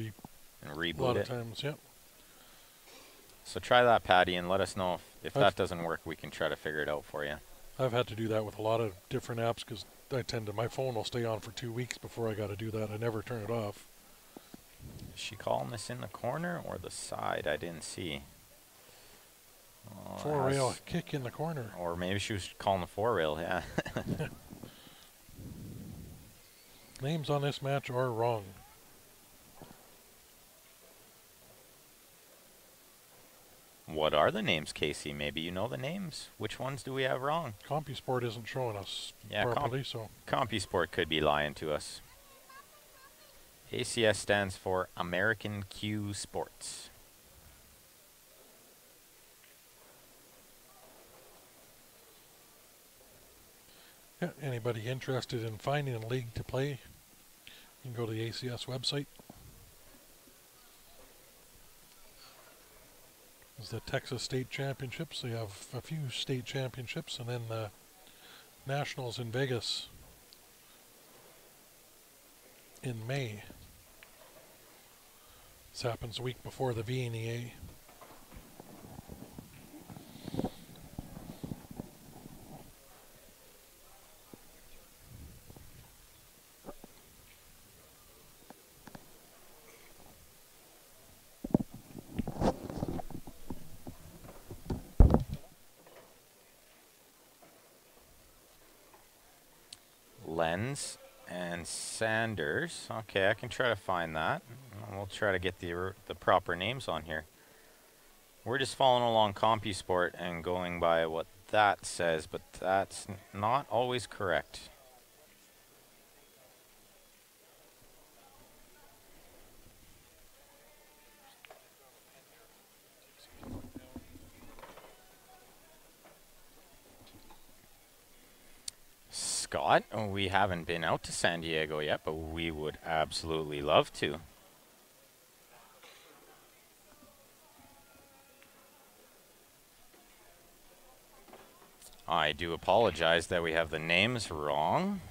reboot
a lot
it.
of times, yep.
So try that, Patty, and let us know if that doesn't work. We can try to figure it out for you.
I've had to do that with a lot of different apps because my phone will stay on for 2 weeks before I got to do that. I never turn it off.
Is she calling this in the corner or the side? I didn't see. Oh,
4-rail kick in the corner.
Or maybe she was calling the 4-rail, yeah.
Names on this match are wrong.
What are the names, Casey? Maybe you know the names. Which ones do we have wrong?
CompuSport isn't showing us properly, so
CompuSport could be lying to us. ACS stands for American Q Sports.
yeah, anybody interested in finding a league to play, you can go to the ACS website. There's the Texas State Championships. They have a few state championships, and then the Nationals in Vegas in May. This happens a week before the VNEA.
Lenz and Sanders. Okay, I can try to find that. We'll try to get the proper names on here. We're just following along CompuSport and going by what that says, but that's not always correct. Scott, we haven't been out to San Diego yet, but we would absolutely love to. I do apologize that we have the names wrong.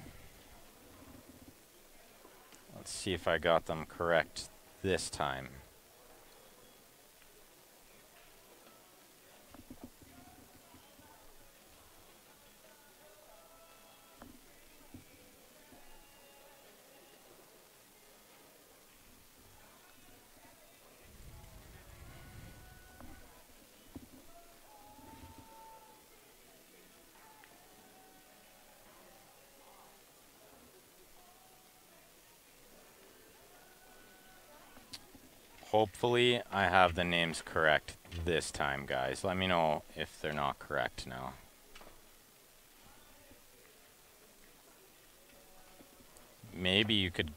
Let's see if I got them correct this time. Hopefully, I have the names correct this time, guys. Let me know if they're not correct now. Maybe you could...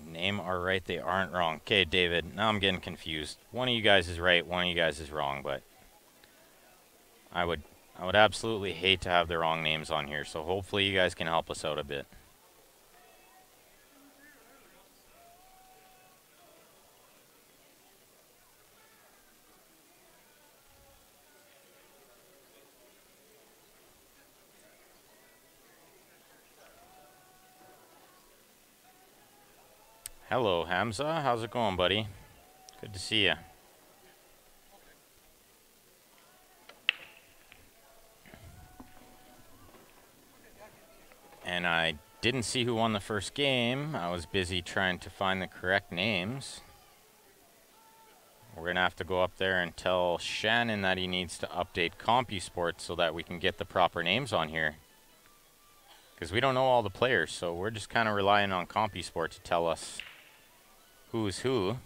Name are right, they aren't wrong. Okay, David, now I'm getting confused. One of you guys is right, one of you guys is wrong, but... I would absolutely hate to have the wrong names on here, so hopefully you guys can help us out a bit. Hello, Hamza. How's it going, buddy? Good to see you. And I didn't see who won the first game. I was busy trying to find the correct names. We're going to have to go up there and tell Shannon that he needs to update CompuSport so that we can get the proper names on here. Because we don't know all the players, so we're just kind of relying on CompuSport to tell us who's who.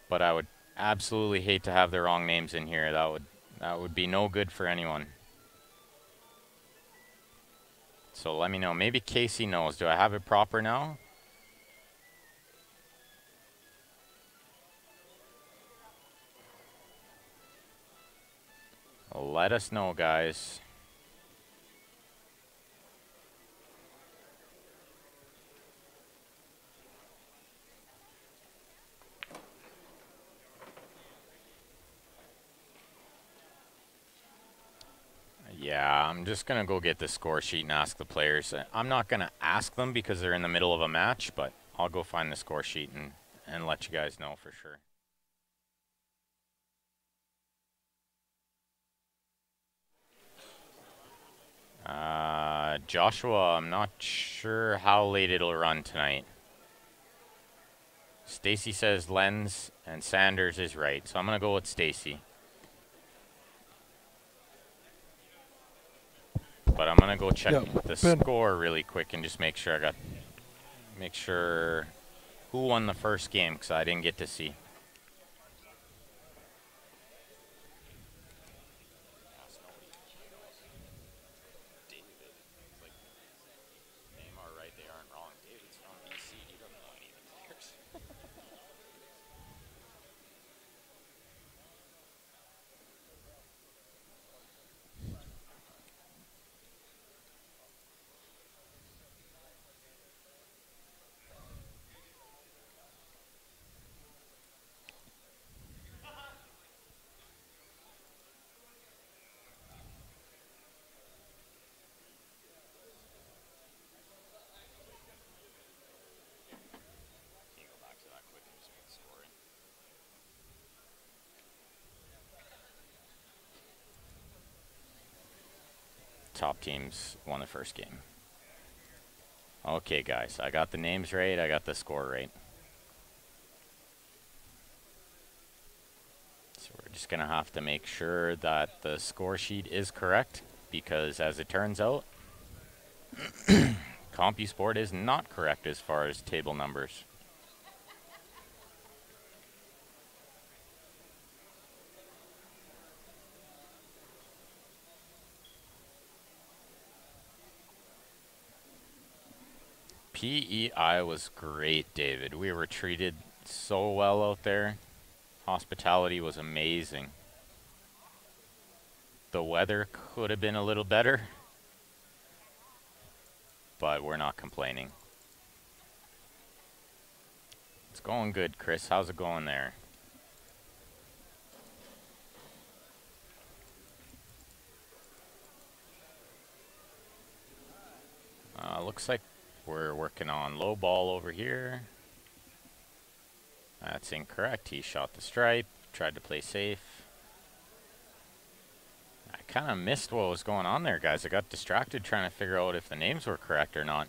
But I would absolutely hate to have the wrong names in here. That would be no good for anyone. So let me know. Maybe Casey knows. Do I have it proper now? Let us know, guys. Yeah, I'm just going to go get the score sheet and ask the players. I'm not going to ask them because they're in the middle of a match, but I'll go find the score sheet and let you guys know for sure. Joshua, I'm not sure how late it'll run tonight. Stacy says Lenz and Sanders is right, so I'm going to go with Stacy. But I'm going to go check the score really quick and just make sure make sure who won the first game because I didn't get to see. top teams won the first game. Okay, guys, I got the names right. I got the score right. So we're just going to have to make sure that the score sheet is correct, because as it turns out, CompuSport is not correct as far as table numbers. PEI was great, David. We were treated so well out there. Hospitality was amazing. The weather could have been a little better, but we're not complaining. It's going good, Chris. How's it going there? Looks like we're working on low ball over here. That's incorrect. He shot the stripe, tried to play safe. I kind of missed what was going on there, guys. I got distracted trying to figure out if the names were correct or not.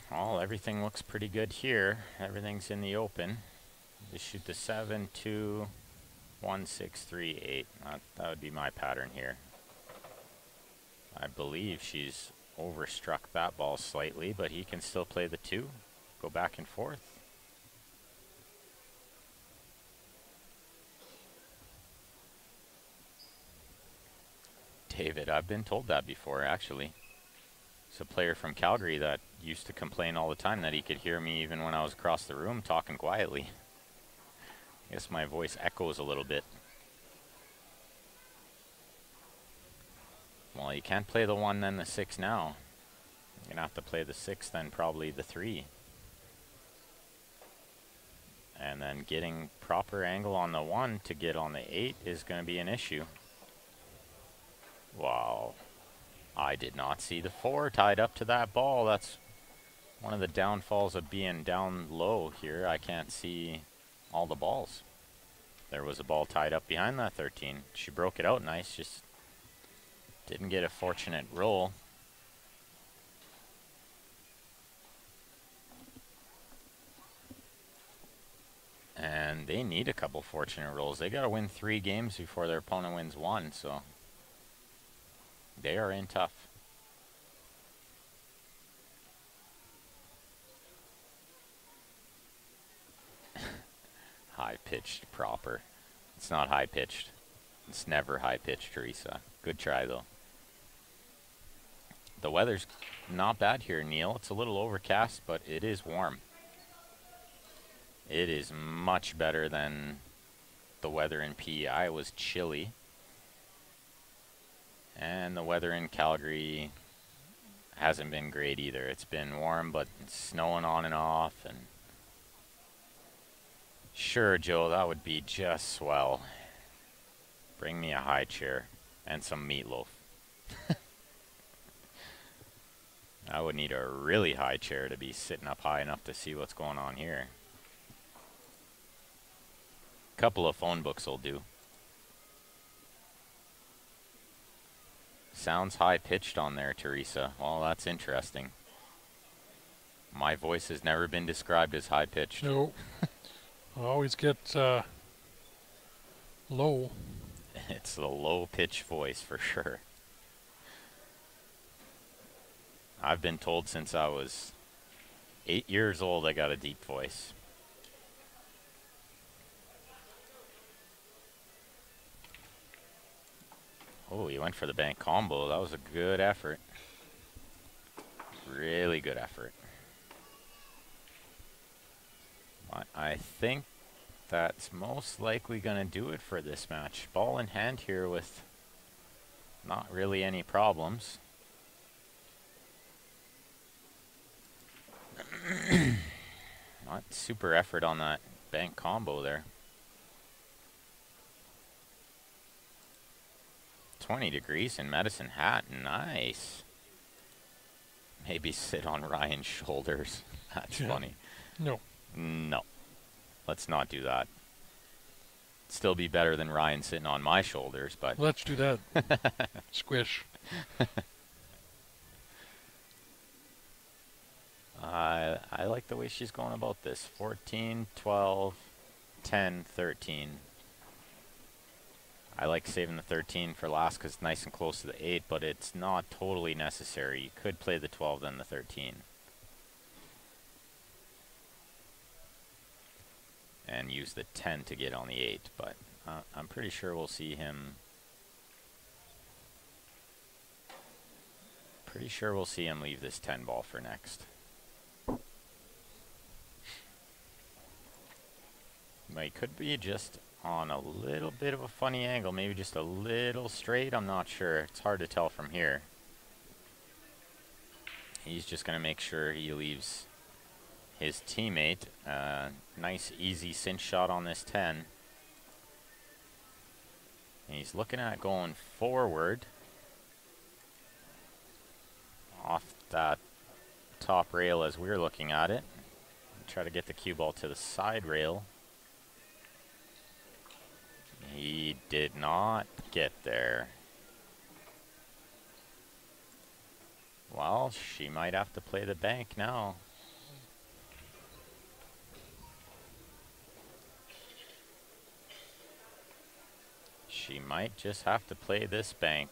Well, everything looks pretty good here. Everything's in the open. Just shoot the 7, 2, 1, 6, 3, 8. That would be my pattern here. I believe she's overstruck that ball slightly, but he can still play the 2. Go back and forth. David, I've been told that before, actually. It's a player from Calgary that used to complain all the time that he could hear me even when I was across the room talking quietly. I guess my voice echoes a little bit. Well, you can't play the 1 then the 6 now. You're gonna have to play the 6 then probably the 3. And then getting proper angle on the 1 to get on the 8 is gonna be an issue. Wow. I did not see the 4 tied up to that ball. That's one of the downfalls of being down low here. I can't see all the balls. There was a ball tied up behind that 13. She broke it out nice, just didn't get a fortunate roll. And they need a couple fortunate rolls. They got to win 3 games before their opponent wins 1, so they are in tough. High-pitched proper. It's not high-pitched. It's never high-pitched, Teresa. Good try, though. The weather's not bad here, Neil. It's a little overcast, but it is warm. It is much better than the weather in PEI. It was chilly. And the weather in Calgary hasn't been great either. It's been warm, but it's snowing on and off. And sure, Joe, that would be just swell. Bring me a high chair and some meatloaf. I would need a really high chair to be sitting up high enough to see what's going on here. A couple of phone books will do. Sounds high-pitched on there, Teresa. Well, that's interesting. My voice has never been described as high-pitched.
No. I always get low.
It's the low-pitch voice for sure. I've been told since I was 8 years old I got a deep voice. Oh, you went for the bank combo. That was a good effort. Really good effort. I think that's most likely going to do it for this match. Ball in hand here with not really any problems. Not super effort on that bank combo there. 20 degrees in Medicine Hat. Nice. Maybe sit on Ryan's shoulders. That's funny.
No.
No. Let's not do that. Still be better than Ryan sitting on my shoulders, but...
Let's do that. Squish.
I like the way she's going about this. 14, 12, 10, 13. I like saving the 13 for last because it's nice and close to the 8, but it's not totally necessary. You could play the 12, then the 13. And use the 10 to get on the 8, but I'm pretty sure we'll see him... Pretty sure we'll see him leave this 10 ball for next. But he could be just on a little bit of a funny angle, maybe just a little straight, I'm not sure. It's hard to tell from here. He's just going to make sure he leaves his teammate. Nice easy cinch shot on this 10. And he's looking at going forward off that top rail as we're looking at it. Try to get the cue ball to the side rail. He did not get there. Well, she might have to play the bank now. She might just have to play this bank.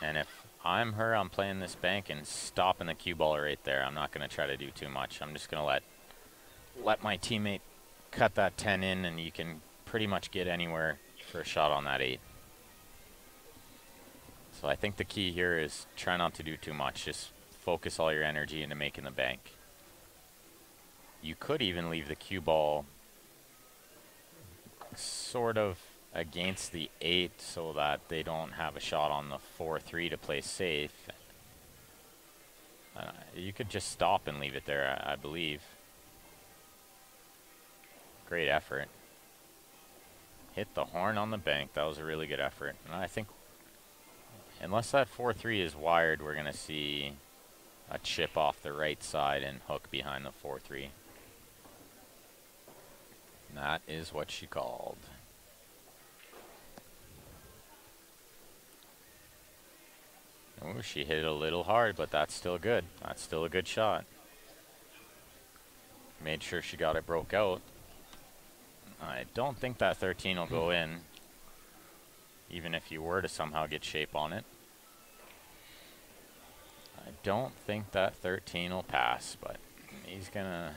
And if I'm her, I'm playing this bank and stopping the cue ball right there. I'm not going to try to do too much. I'm just going to let my teammate cut that 10 in, and you can pretty much get anywhere for a shot on that 8. So I think the key here is try not to do too much. Just focus all your energy into making the bank. You could even leave the cue ball sort of against the 8 so that they don't have a shot on the 4-3 to play safe. You could just stop and leave it there, I believe. Great effort. Hit the horn on the bank. That was a really good effort. And I think unless that 4-3 is wired, we're going to see a chip off the right side and hook behind the 4-3. And that is what she called. Oh, she hit it a little hard, but that's still good. That's still a good shot. Made sure she got it broke out. I don't think that 13 will go in, even if you were to somehow get shape on it. I don't think that 13 will pass, but he's gonna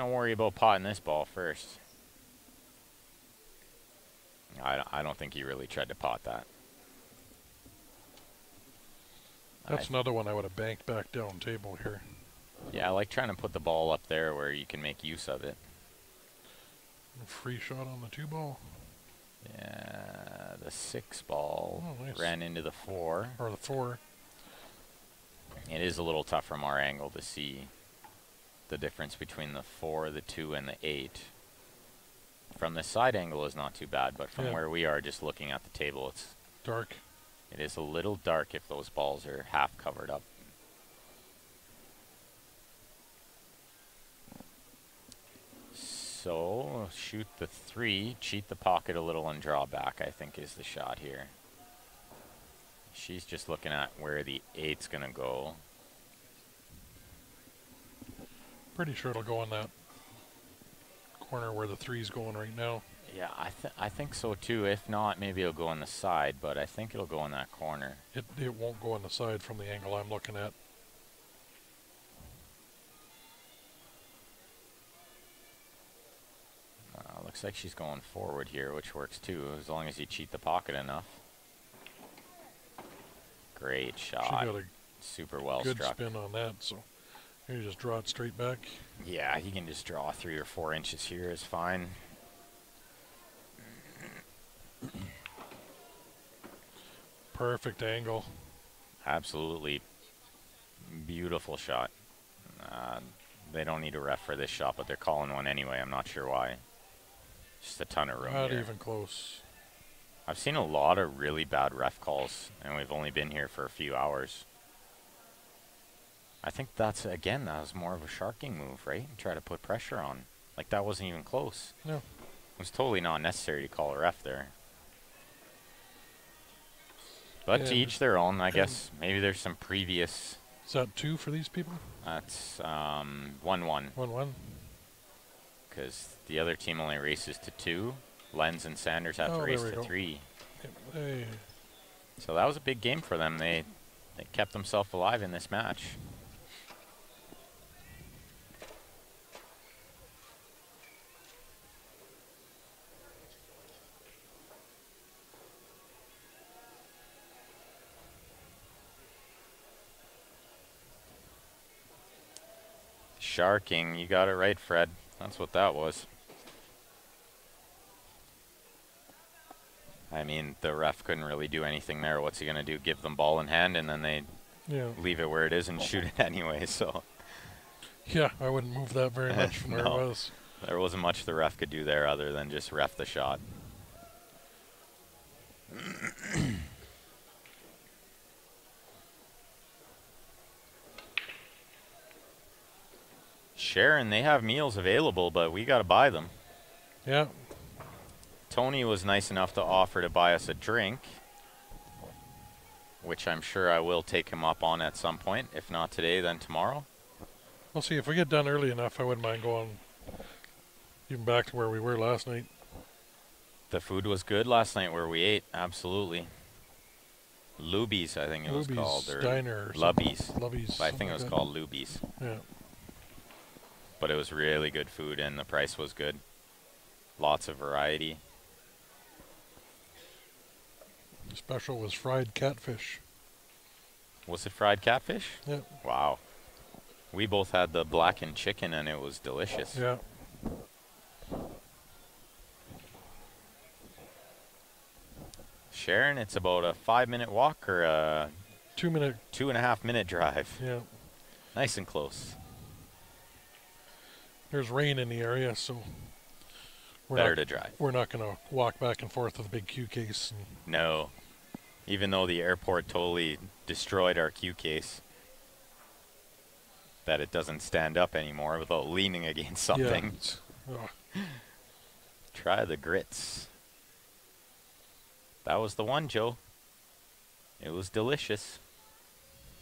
worry about potting this ball first. I don't think he really tried to pot that.
That's another one I would have banked back down table here.
Yeah, I like trying to put the ball up there where you can make use of it.
Free shot on the 2 ball.
Yeah, the 6 ball
nice.
Ran into the 4.
Or the 4.
It is a little tough from our angle to see the difference between the 4, the 2, and the 8. From the side angle is not too bad, but from where we are, just looking at the table, it's
dark.
It is a little dark if those balls are half covered up. So, shoot the 3, cheat the pocket a little and draw back, I think is the shot here. She's just looking at where the 8's going to go.
Pretty sure it'll go in that corner where the 3's going right now.
Yeah, I think so too. If not, maybe it'll go on the side, but I think it'll go in that corner.
It won't go on the side from the angle I'm looking at.
Looks like she's going forward here, which works too, as long as you cheat the pocket enough. Great shot.
She got a
super well
good
struck.
spin on that, so you just draw it straight back.
Yeah, he can just draw 3 or 4 inches here is fine.
Perfect angle.
Absolutely beautiful shot. They don't need a ref for this shot, but they're calling one anyway. I'm not sure why. Just a ton of room
Not
here.
even close.
I've seen a lot of really bad ref calls, and we've only been here for a few hours. I think that's, again, that was more of a sharking move, right? Try to put pressure on. Like, that wasn't even close.
No.
It was totally not necessary to call a ref there. But to each their own, I guess. Maybe there's some previous...
Is that 2 for these people?
That's 1-1.
1-1.
Because the other team only races to 2. Lenz and Sanders have to race to 3.
Hey.
So that was a big game for them. They kept themselves alive in this match. Sharking, you got it right, Fred. That's what that was. I mean, the ref couldn't really do anything there. What's he going to do? Give them ball in hand, and then they leave it where it is and shoot it anyway. So
yeah, I wouldn't move that very much from where it was.
There wasn't much the ref could do there other than just ref the shot. Sharon, they have meals available, but we got to buy them.
Yeah.
Tony was nice enough to offer to buy us a drink, which I'm sure I will take him up on at some point. If not today, then tomorrow.
We'll see. If we get done early enough, I wouldn't mind going even back to where we were last night.
The food was good last night where we ate, absolutely. Luby's, I think it was called. Or
Diner or
Lubby's.
Lubby's.
I think it was called Luby's.
Yeah.
But it was really good food, and the price was good. Lots of variety.
Special was fried catfish.
Was it fried catfish?
Yeah.
Wow. We both had the blackened chicken, and it was delicious.
Yeah.
Sharon, it's about a 5-minute walk or a 2.5-minute drive.
Yeah.
Nice and close.
There's rain in the area, so
better to drive.
We're not going to walk back and forth with a big Q case.
No. Even though the airport totally destroyed our Q case, that it doesn't stand up anymore without leaning against something.
Yeah.
Try the grits. That was the one, Joe. It was delicious.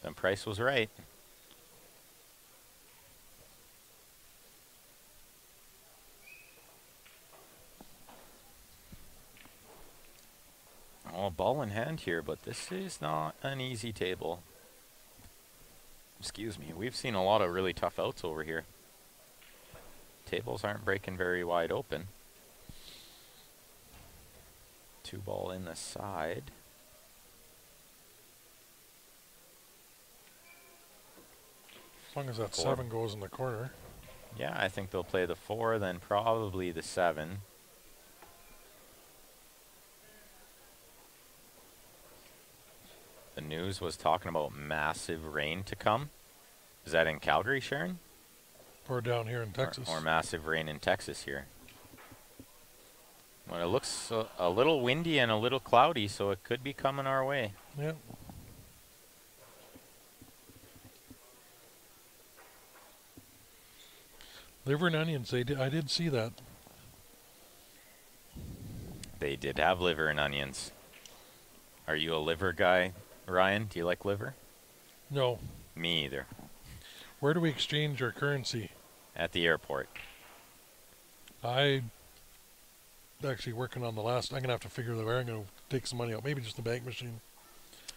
The price was right. Oh, ball in hand here, but this is not an easy table. Excuse me. We've seen a lot of really tough outs over here. Tables aren't breaking very wide open. 2 ball in the side.
As long as that 7 goes in the corner.
Yeah, I think they'll play the 4, then probably the 7. The news was talking about massive rain to come. Is that in Calgary, Sharon?
Or down here in Texas.
Or massive rain in Texas here. Well, it looks a little windy and a little cloudy, so it could be coming our way.
Yep. Liver and onions, I did see that.
They did have liver and onions. Are you a liver guy, Ryan? Do you like liver?
No.
Me either.
Where do we exchange our currency?
At the airport.
I actually working on the last. I'm going to have to figure out where I'm going to take some money out. Maybe just the bank machine.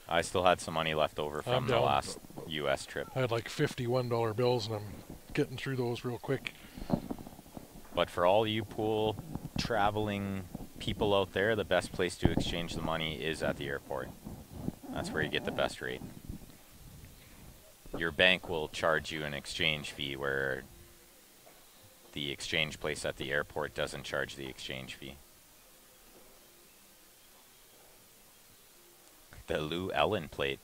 I still had some money left over from the last U.S. trip.
I had like $51 bills, and I'm getting through those real quick.
But for all you pool traveling people out there, the best place to exchange the money is at the airport. That's where you get the best rate. Your bank will charge you an exchange fee where the exchange place at the airport doesn't charge the exchange fee. The Lou Ellen plate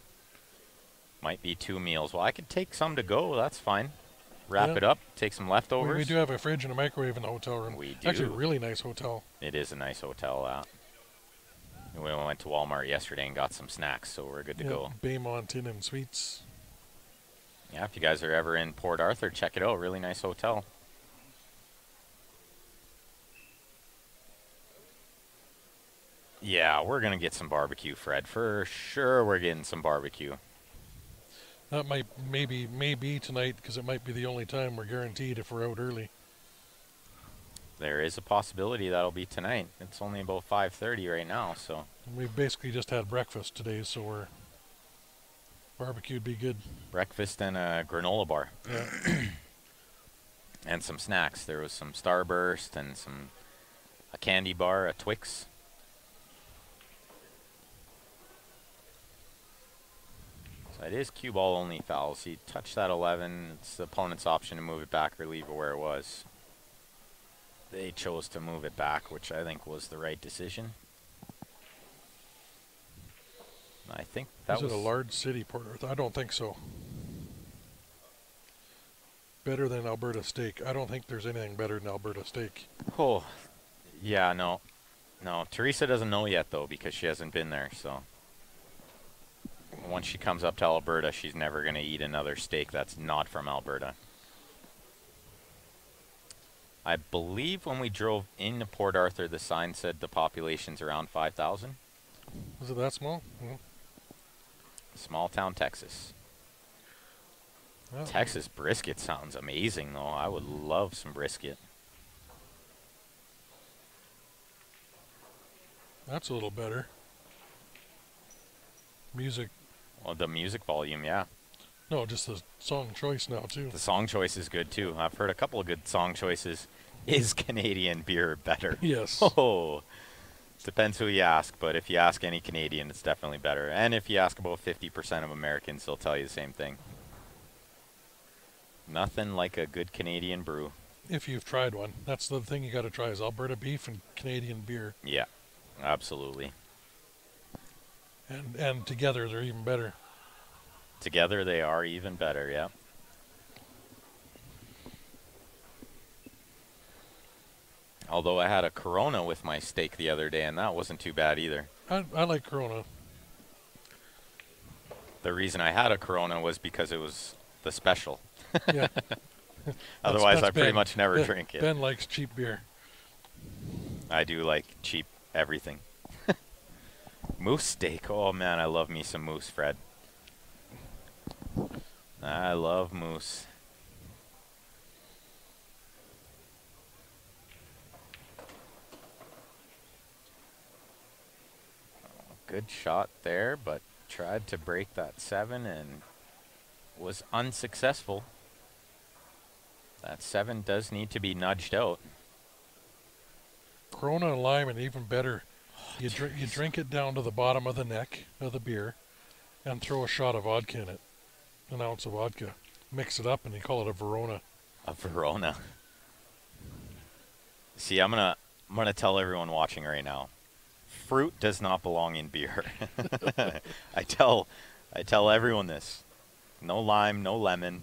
might be 2 meals. Well, I could take some to go. That's fine. wrap it up, take some leftovers.
We do have a fridge and a microwave in the hotel room.
We do.
Actually, a really nice hotel.
It is a nice hotel. We went to Walmart yesterday and got some snacks, so we're good to go.
Baymont Inn and Suites.
Yeah, if you guys are ever in Port Arthur, check it out. Really nice hotel. Yeah, we're going to get some barbecue, Fred. For sure we're getting some barbecue.
That might maybe tonight, because it might be the only time we're guaranteed if we're out early.
There is a possibility that'll be tonight. It's only about 5:30 right now, so.
We've basically just had breakfast today, so barbecue would be good.
Breakfast and a granola bar.
Yeah.
And some snacks. There was some Starburst and a candy bar, a Twix. So it is cue ball only foul. So you touch that 11. It's the opponent's option to move it back or leave it where it was. They chose to move it back, which I think was the right decision. I think that was...
Is it a large city, Port Arthur? I don't think so. Better than Alberta steak. I don't think there's anything better than Alberta steak.
Oh, yeah, no. No, Teresa doesn't know yet, though, because she hasn't been there, so. Once she comes up to Alberta, she's never going to eat another steak that's not from Alberta. I believe when we drove into Port Arthur, the sign said the population's around 5,000.
Is it that small? Mm-hmm.
Small town Texas.
Oh.
Texas brisket sounds amazing, though. I would love some brisket.
That's a little better. Music.
Well, the music volume, yeah.
No, just the song choice now, too.
The song choice is good, too. I've heard a couple of good song choices. Is Canadian beer better?
Yes.
Oh, depends who you ask, but if you ask any Canadian, it's definitely better. And if you ask about 50% of Americans, they'll tell you the same thing. Nothing like a good Canadian brew.
If you've tried one. That's the thing you got to try is Alberta beef and Canadian beer.
Yeah, absolutely.
And together they're even better.
Together they are even better, yeah. Although I had a Corona with my steak the other day, and that wasn't too bad either.
I like Corona.
The reason I had a Corona was because it was the special.
Yeah.
Otherwise,
that's
I pretty
Ben.
much never drink it.
Ben likes cheap beer.
I do like cheap everything. Moose steak. Oh, man, I love me some moose, Fred. I love moose. Good shot there, but tried to break that 7 and was unsuccessful. That 7 does need to be nudged out.
Corona and lime, and even better, you drink it down to the bottom of the neck of the beer and throw a shot of vodka in it. An ounce of vodka. Mix it up, and you call it a Verona.
A Verona. See, I'm gonna tell everyone watching right now. Fruit does not belong in beer. I tell everyone this. No lime, no lemon.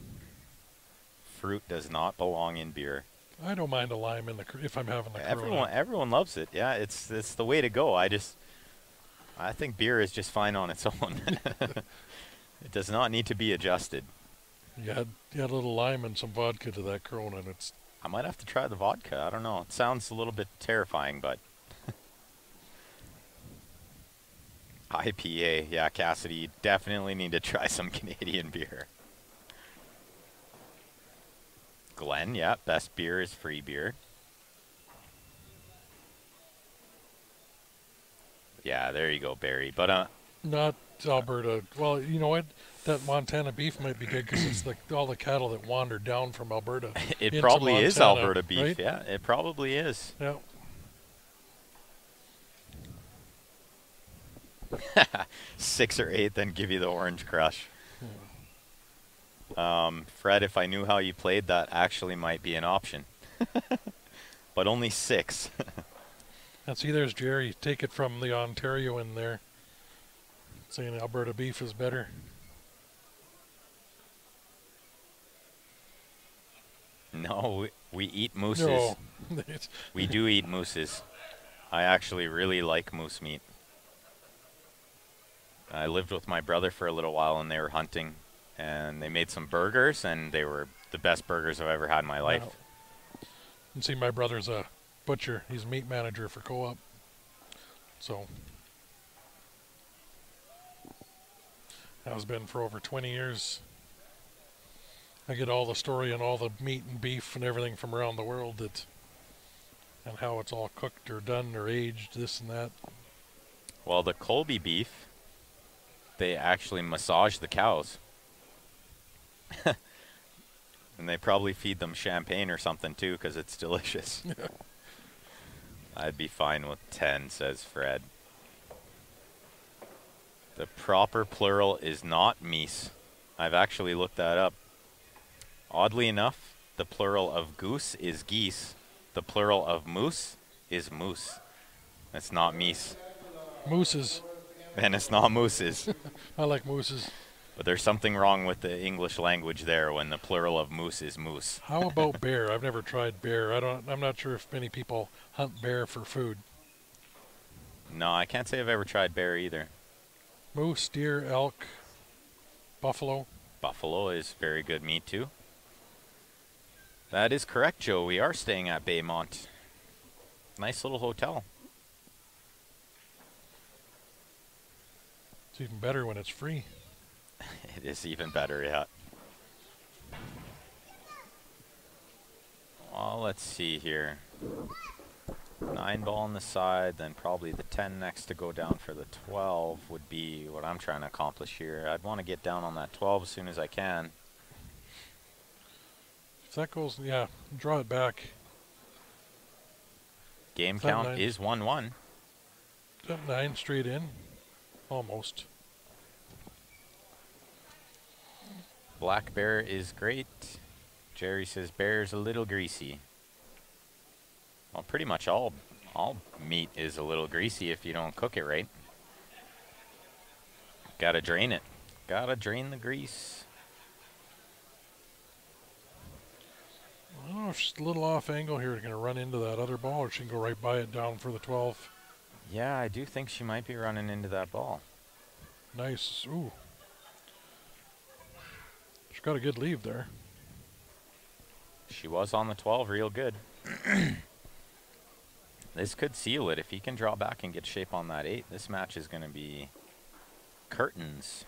Fruit does not belong in beer.
I don't mind a lime if I'm having the Corona.
Everyone loves it. Yeah, it's the way to go. I think beer is just fine on its own. It does not need to be adjusted.
You add a little lime and some vodka to that Corona, and it's...
I might have to try the vodka. I don't know. It sounds a little bit terrifying, but... IPA. Yeah, Cassidy, you definitely need to try some Canadian beer. Glenn, yeah, best beer is free beer. Yeah, there you go, Barry. But
Not Alberta. Well, you know what? That Montana beef might be good because it's all the cattle that wandered down from Alberta.
It probably
Montana,
is Alberta beef.
Right?
Yeah, it probably is.
Yeah.
6 or 8, then give you the orange crush. Fred, if I knew how you played, that actually might be an option. But only 6.
And see, there's Jerry. Take it from the Ontario in there, saying Alberta beef is better.
No, we eat mooses.
No.
We do eat mooses. I actually really like moose meat. I lived with my brother for a little while, and they were hunting, and they made some burgers, and they were the best burgers I've ever had in my life.
Wow. You see, my brother's a butcher. He's a meat manager for Co-op. So, has been for over 20 years. I get all the story and all the meat and beef and everything from around the world, and how it's all cooked or done or aged, this and that.
Well, the Colby beef, they actually massage the cows. And they probably feed them champagne or something too, because it's delicious. I'd be fine with 10, says Fred. The proper plural is not meese. I've actually looked that up. Oddly enough, the plural of goose is geese. The plural of moose is moose. It's not meese.
Mooses.
And it's not mooses.
I like mooses.
But there's something wrong with the English language there when the plural of moose is moose.
How about bear? I've never tried bear. I'm not sure if many people hunt bear for food.
No, I can't say I've ever tried bear either.
Moose, deer, elk, buffalo.
Buffalo is very good meat too. That is correct, Joe. We are staying at Baymont. Nice little hotel.
It's even better when it's free.
It is even better, yeah. Well, let's see here. 9 ball on the side, then probably the 10 next to go down for the 12 would be what I'm trying to accomplish here. I'd want to get down on that 12 as soon as I can.
If that goes, yeah, draw it back.
Game
Is that
count
9?
is 1-1.
Is that 9 straight in? Almost.
Black bear is great. Jerry says bear's a little greasy. Well, pretty much all meat is a little greasy if you don't cook it right. Gotta drain it. Gotta drain the grease.
I don't know if she's a little off angle here. Going to run into that other ball, or she can go right by it down for the 12.
Yeah, I do think she might be running into that ball.
Nice. Ooh. She's got a good leave there.
She was on the 12 real good. This could seal it. If he can draw back and get shape on that 8, this match is going to be curtains.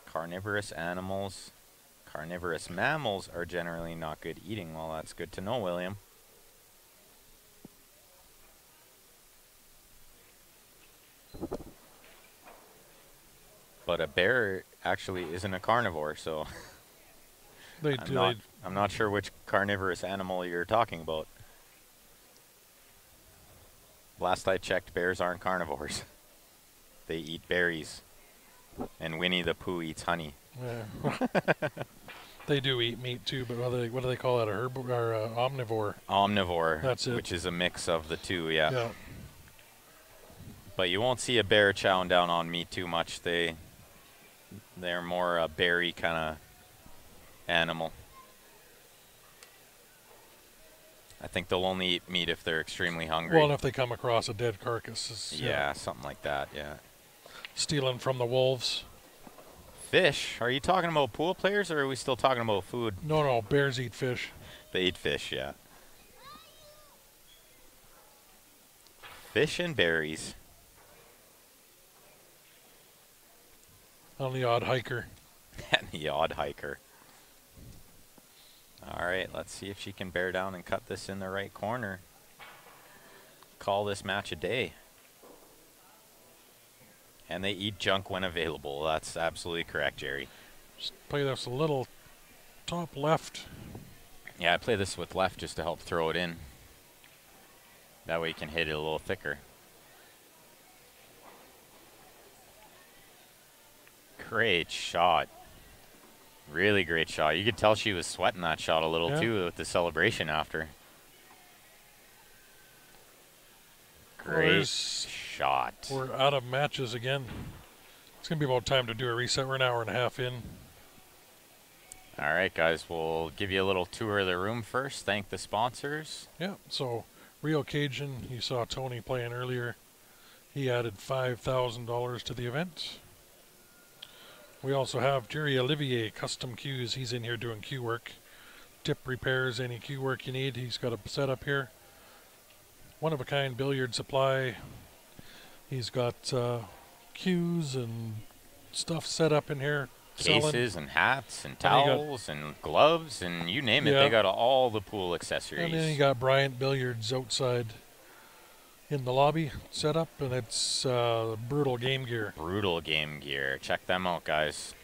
Carnivorous animals. Carnivorous mammals are generally not good eating. Well, that's good to know, William. But a bear actually isn't a carnivore, so I'm not sure which carnivorous animal you're talking about. Last I checked, bears aren't carnivores. They eat berries. And Winnie the Pooh eats honey.
Yeah. They do eat meat too, but what do they call that? A herb or omnivore?
Omnivore.
That's it.
Which is a mix of the two, yeah.
Yeah.
But you won't see a bear chowing down on meat too much. They're more a berry kind of animal. I think they'll only eat meat if they're extremely hungry.
Well, and if they come across a dead carcass.
Yeah, something like that, yeah.
Stealing from the wolves.
Fish? Are you talking about pool players, or are we still talking about food?
No, bears eat fish.
They eat fish, yeah. Fish and berries.
On the odd hiker.
And the odd hiker. All right, let's see if she can bear down and cut this in the right corner. Call this match a day. And they eat junk when available. That's absolutely correct, Jerry.
Just play this a little top left.
Yeah, I play this with left just to help throw it in. That way you can hit it a little thicker. Great shot. Really great shot. You could tell she was sweating that shot a little too with the celebration after. Great shot.
We're out of matches again. It's going to be about time to do a reset. We're an hour and a half in.
All right, guys, we'll give you a little tour of the room first. Thank the sponsors.
Yeah, so Rio Cajun, you saw Tony playing earlier. He added $5,000 to the event. We also have Jerry Olivier, Custom Cues. He's in here doing cue work. Tip repairs, any cue work you need, he's got a setup here. One-of-a-kind billiard supply. He's got cues and stuff set up in here.
Cases and hats and towels and gloves and you name it. They got all the pool accessories.
And then you got Bryant Billiards outside in the lobby set up, and it's brutal game gear.
Brutal game gear. Check them out, guys.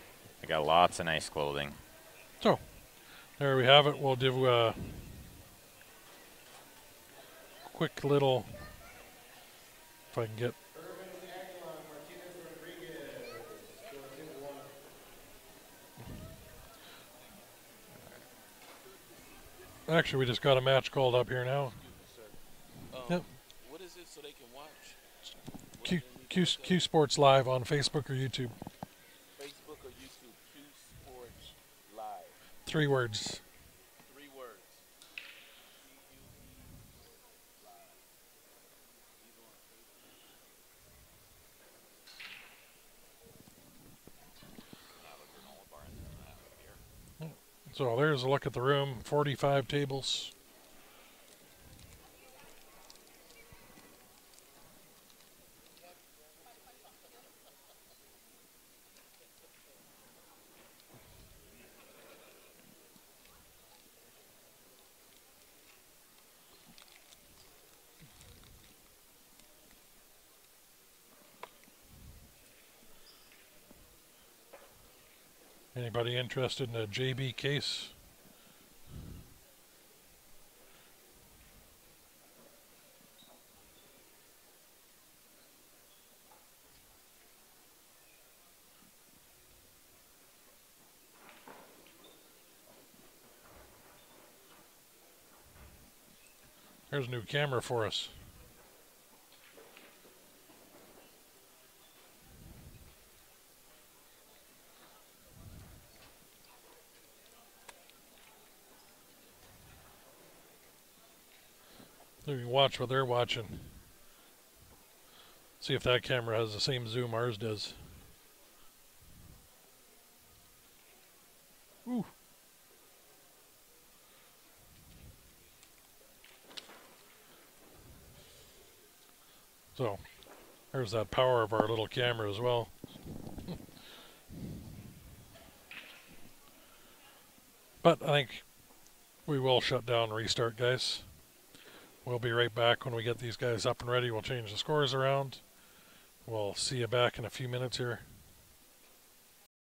They got lots of nice clothing.
So, there we have it. We'll do a quick little, if I can get. Actually, we just got a match called up here now. Yep.
What is it so they can watch?
Q Sports Live on Facebook or YouTube.
Facebook or YouTube? Q Sports Live.
3 words.
3 words.
So there's a look at the room. 45 tables. Anybody interested in a JB case? There's a new camera for us. So you can watch what they're watching. See if that camera has the same zoom ours does. Ooh. So, there's that power of our little camera as well. But I think we will shut down and restart, guys. We'll be right back when we get these guys up and ready. We'll change the scores around. We'll see you back in a few minutes here.